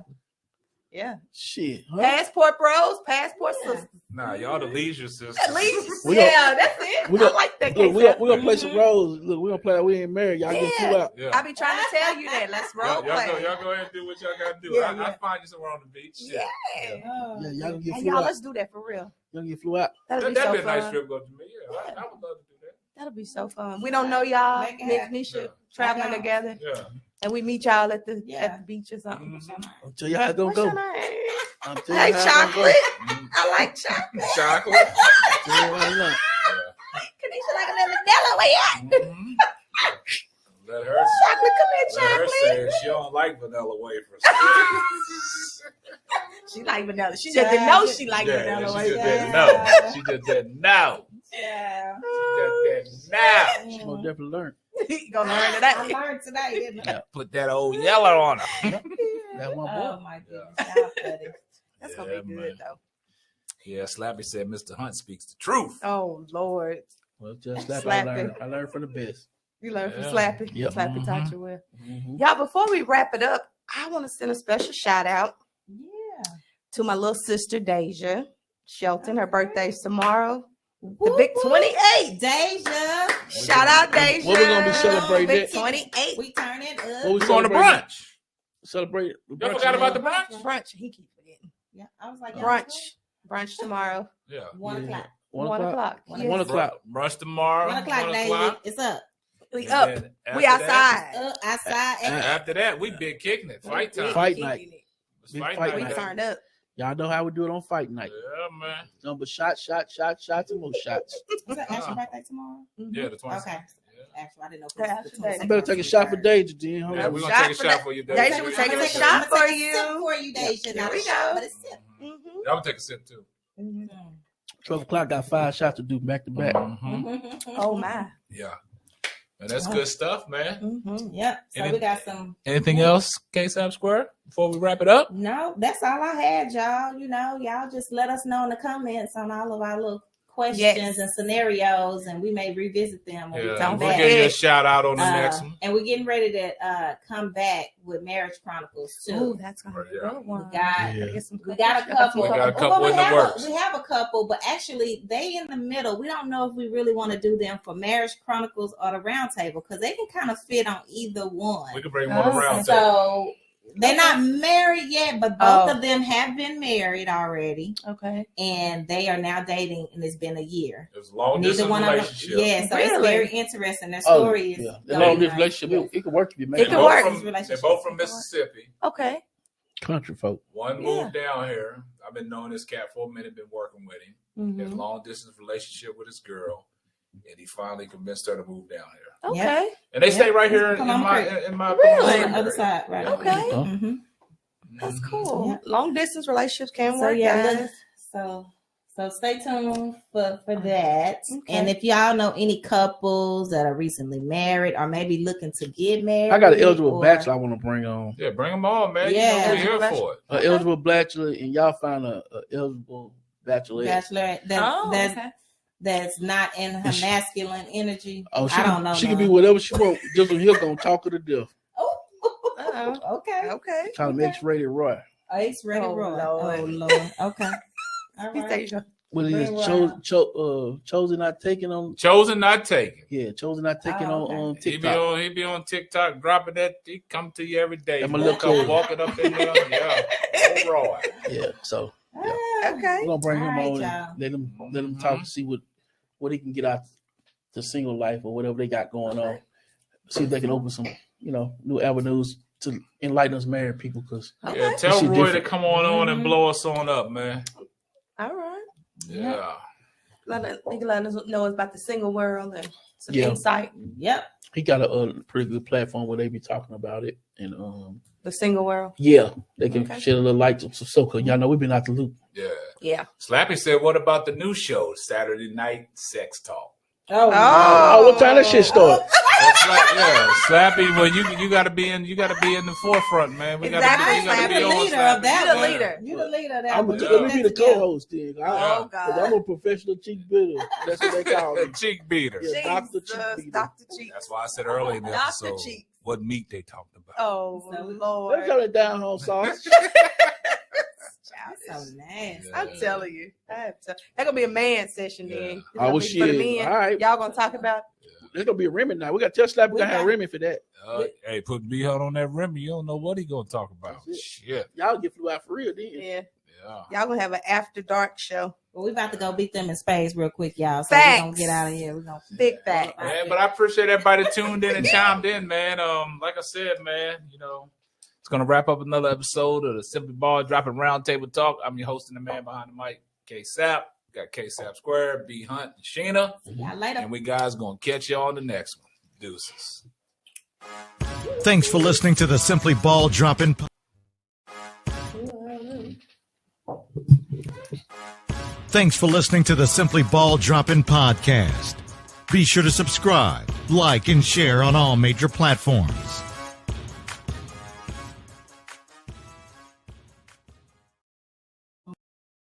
Yeah. Shit. Huh? Passport bros, passport Yeah. sisters. Nah, y'all the leisure sisters. At least. We Yeah, that's it. we I gon- like that. Look, we K-South. gonna play some roles. Look, we gonna play like we ain't married. Y'all get flew out. Yeah. I be trying to tell you that. Let's role Y'all play. go ahead and do what y'all gotta do. Yeah, I'll yeah. find you somewhere on the beach. Yeah. Oh, Yeah, y'all gonna get Hey, flew y'all, out. let's do that for real. Y'all gonna get flew out. That'll be That'd so be a nice fun. trip to go to me. Yeah, I would love to do that. That'll be so fun. We don't know y'all. Make it Me and happen. Kanisha Yeah. traveling I know. together, Yeah. and we meet y'all at the Yeah. beach or something. Mhm. I'll tell you how it's gonna What's go. your name? I'm I telling like you how it's gonna chocolate. Mhm. I like chocolate. Chocolate. go. Tell you right now. Kanisha like a little Nella. Where you at? Mhm. Let her Chocolate, come here, let her chocolate. say she don't like vanilla wafers. She like vanilla. She just didn't know she liked Yeah, vanilla. she Wafers. just didn't know. She just didn't know. yeah. She just didn't know. She gonna definitely learn. You gonna learn I today. learned today, didn't I? Put that old yellow on her. That's my Oh boy. my goodness. Y'all funny. That's gonna Yeah, be good man. though. Yeah, Slappy said Mr. Hunt speaks the truth. Oh Lord, Well, just that Slappy. I learned from the best. you learned from Yeah. Slappy. Yep. Slappy taught Mhm. you well. Mm-hmm. Y'all, before we wrap it up, I want to send a special shout out Yeah. to my little sister Deja Shelton. Her birthday's tomorrow. The Whoop, big whoop. 28. Deja. Shout out Deja. What we gonna be celebrating Big that? 28. We turn it up. What we We're going to celebrating? brunch. Celebrate. Y'all forgot about the brunch? Brunch. He keep forgetting. Yeah, I was like, Brunch. Brunch tomorrow. Yeah. 1 o'clock. 1 o'clock. One Yeah. 1 o'clock. Brunch tomorrow. 1 o'clock, David. It's up. We And up. then We after that- outside. Up, outside. And After that, we big kicking it. Fight time. Fight night. It's Big fight fight night. We night. turned up. Y'all know how we do it on fight night. Yeah, man. Number shots, and more shots. is that Ashley's birthday tomorrow? Yeah, the 20th. Okay. Yeah. Actually, I didn't know if Yeah, it was the Ashley. 22nd. I better take a shot for Deja, then. Hold Yeah, on. we're Shot going to take a for shot that. for you, Deja, Deja. we're Yeah, taking I'm a gonna shot take for a you. sip for you, Deja. There Not we a shot, go. but a sip. Mm-hmm. I'm going to take a sip, too. 12 o'clock, got 5 shots to do back to back. Mhm. Oh my. Yeah. And that's good stuff, man. Mm-hmm. Yep. So And we it- got some. Anything else, K-Sap Square, before we wrap it up? No, that's all I had, y'all. You know, y'all just let us know in the comments on all of our little questions Yes. and scenarios, and we may revisit them when we Yeah, come we'll back. give you a shout out on the Uh, next one. And we're getting ready to come back with Marriage Chronicles Oh, too. that's gonna be a Yeah. good one. We got- Yeah. Get some We got a couple. We got a couple Well, in the works. We have a couple, but actually they in the middle. We don't know if we really want to do them for Marriage Chronicles or the Round Table because they can kind of fit on either one. We can bring one around. So they're not married yet, but both Oh. of them have been married already, Okay. and they are now dating, and it's been a year. It's a long Neither distance one of them, relationship. yeah. So it's Really? very interesting. Their Oh, story is yeah. very Long distance nice. relationship, it could work if you It make could it. They're work. both from Mississippi. Okay. Country folk. One moved down here. I've been knowing this cat for a minute, been working with him. Mhm. He has a long distance relationship with his girl, and he finally convinced her to move down here. Okay. And they stay right here Come on, in my Really? On the other side, right? Okay. Mm-hmm. That's cool. Yeah. Long distance relationships can So work. yeah, guys. look, so stay tuned for that. Okay. And if y'all know any couples that are recently married or maybe looking to get married, I got an eligible or- bachelor I want to bring on. Yeah, bring them on, man. Yeah. You know we're here for it. An eligible bachelor, and y'all find a eligible bachelorette. bachelor that's not in her She- masculine energy. Oh, I don't know. She can be whatever she wants. Just when he'll gonna talk her to death. Uh-oh. Okay. Okay. Kind of X-rated Roy. Ace ready Oh, roll. Lord. Oh Lord. Okay. All He right. said, Well, he's Very chosen not taken on. Chosen, not taken. Yeah, chosen not taken Oh, on He be TikTok. on TikTok dropping that. He come to you every day. I'm a Walk little up, cold. walking up in there. Yeah, all right. Yeah, so Ah, okay. we're gonna bring him All right, on y'all. and let him talk to see what he can get out the single life or whatever they got going on. See if they can open some new avenues to enlighten us married people. Because Okay. Yeah, tell She Roy different. to come on and blow us on up, man. All right. Yeah. Let us know about the single world and some Yeah. insight. Yep. he got a pretty good platform where they be talking about it, and The single world. yeah, they can Okay. shed a little light to so. Cause y'all know we've been out the loop. Yeah. Yeah. Slappy said, "What about the new show, Saturday Night Sex Talk?" Oh. Oh, what time that shit start? That's like, yeah, Slappy. Well, you got to be in the forefront, man. We got to Exactly. you got to I'm be the on leader Slappy. of that. You the one. leader. You the leader of that. I'm one. let me be the Put that together. co-host then. Oh, God. I'm a professional cheek beater. That's what they call me. Cheek beater. Yeah. Dr. Jesus, Cheek Beater. Dr. Cheek. That's why I said earlier in the Dr. episode Cheek. what meat they talked about. Oh, So- Let's Lord. have it down home sauce. So nasty. Yeah. I'm telling you. That's going to be a man session then. Yeah. It's Oh, gonna well, be for the shit. men. All right. Y'all going to talk about There's gonna be a Remy now. We got to tell Slap we gotta have a got- Remy for that. Hey, put B Hut on that Remy. You don't know what he gonna talk about. That's it. Shit. Y'all get flew out for real then. Yeah. Yeah. Y'all going to have an after dark show. Well, we about to go beat them in space real quick, y'all. So Facts. we're gonna get out of here. We're gonna Big fact. Man, but I appreciate everybody that tuned in and chimed in, man. Like I said, man, it's gonna wrap up another episode of the Simply Ball Dropping Roundtable Talk. I'm your host and the man behind the mic, K Sap. Got K Sap Square, B Hunt, and Sheena. see y'all later. And we guys gonna catch you on the next one. Deuces. Thanks for listening to the Simply Ball Dropping. Thanks for listening to the Simply Ball Dropping podcast. Be sure to subscribe, like, and share on all major platforms.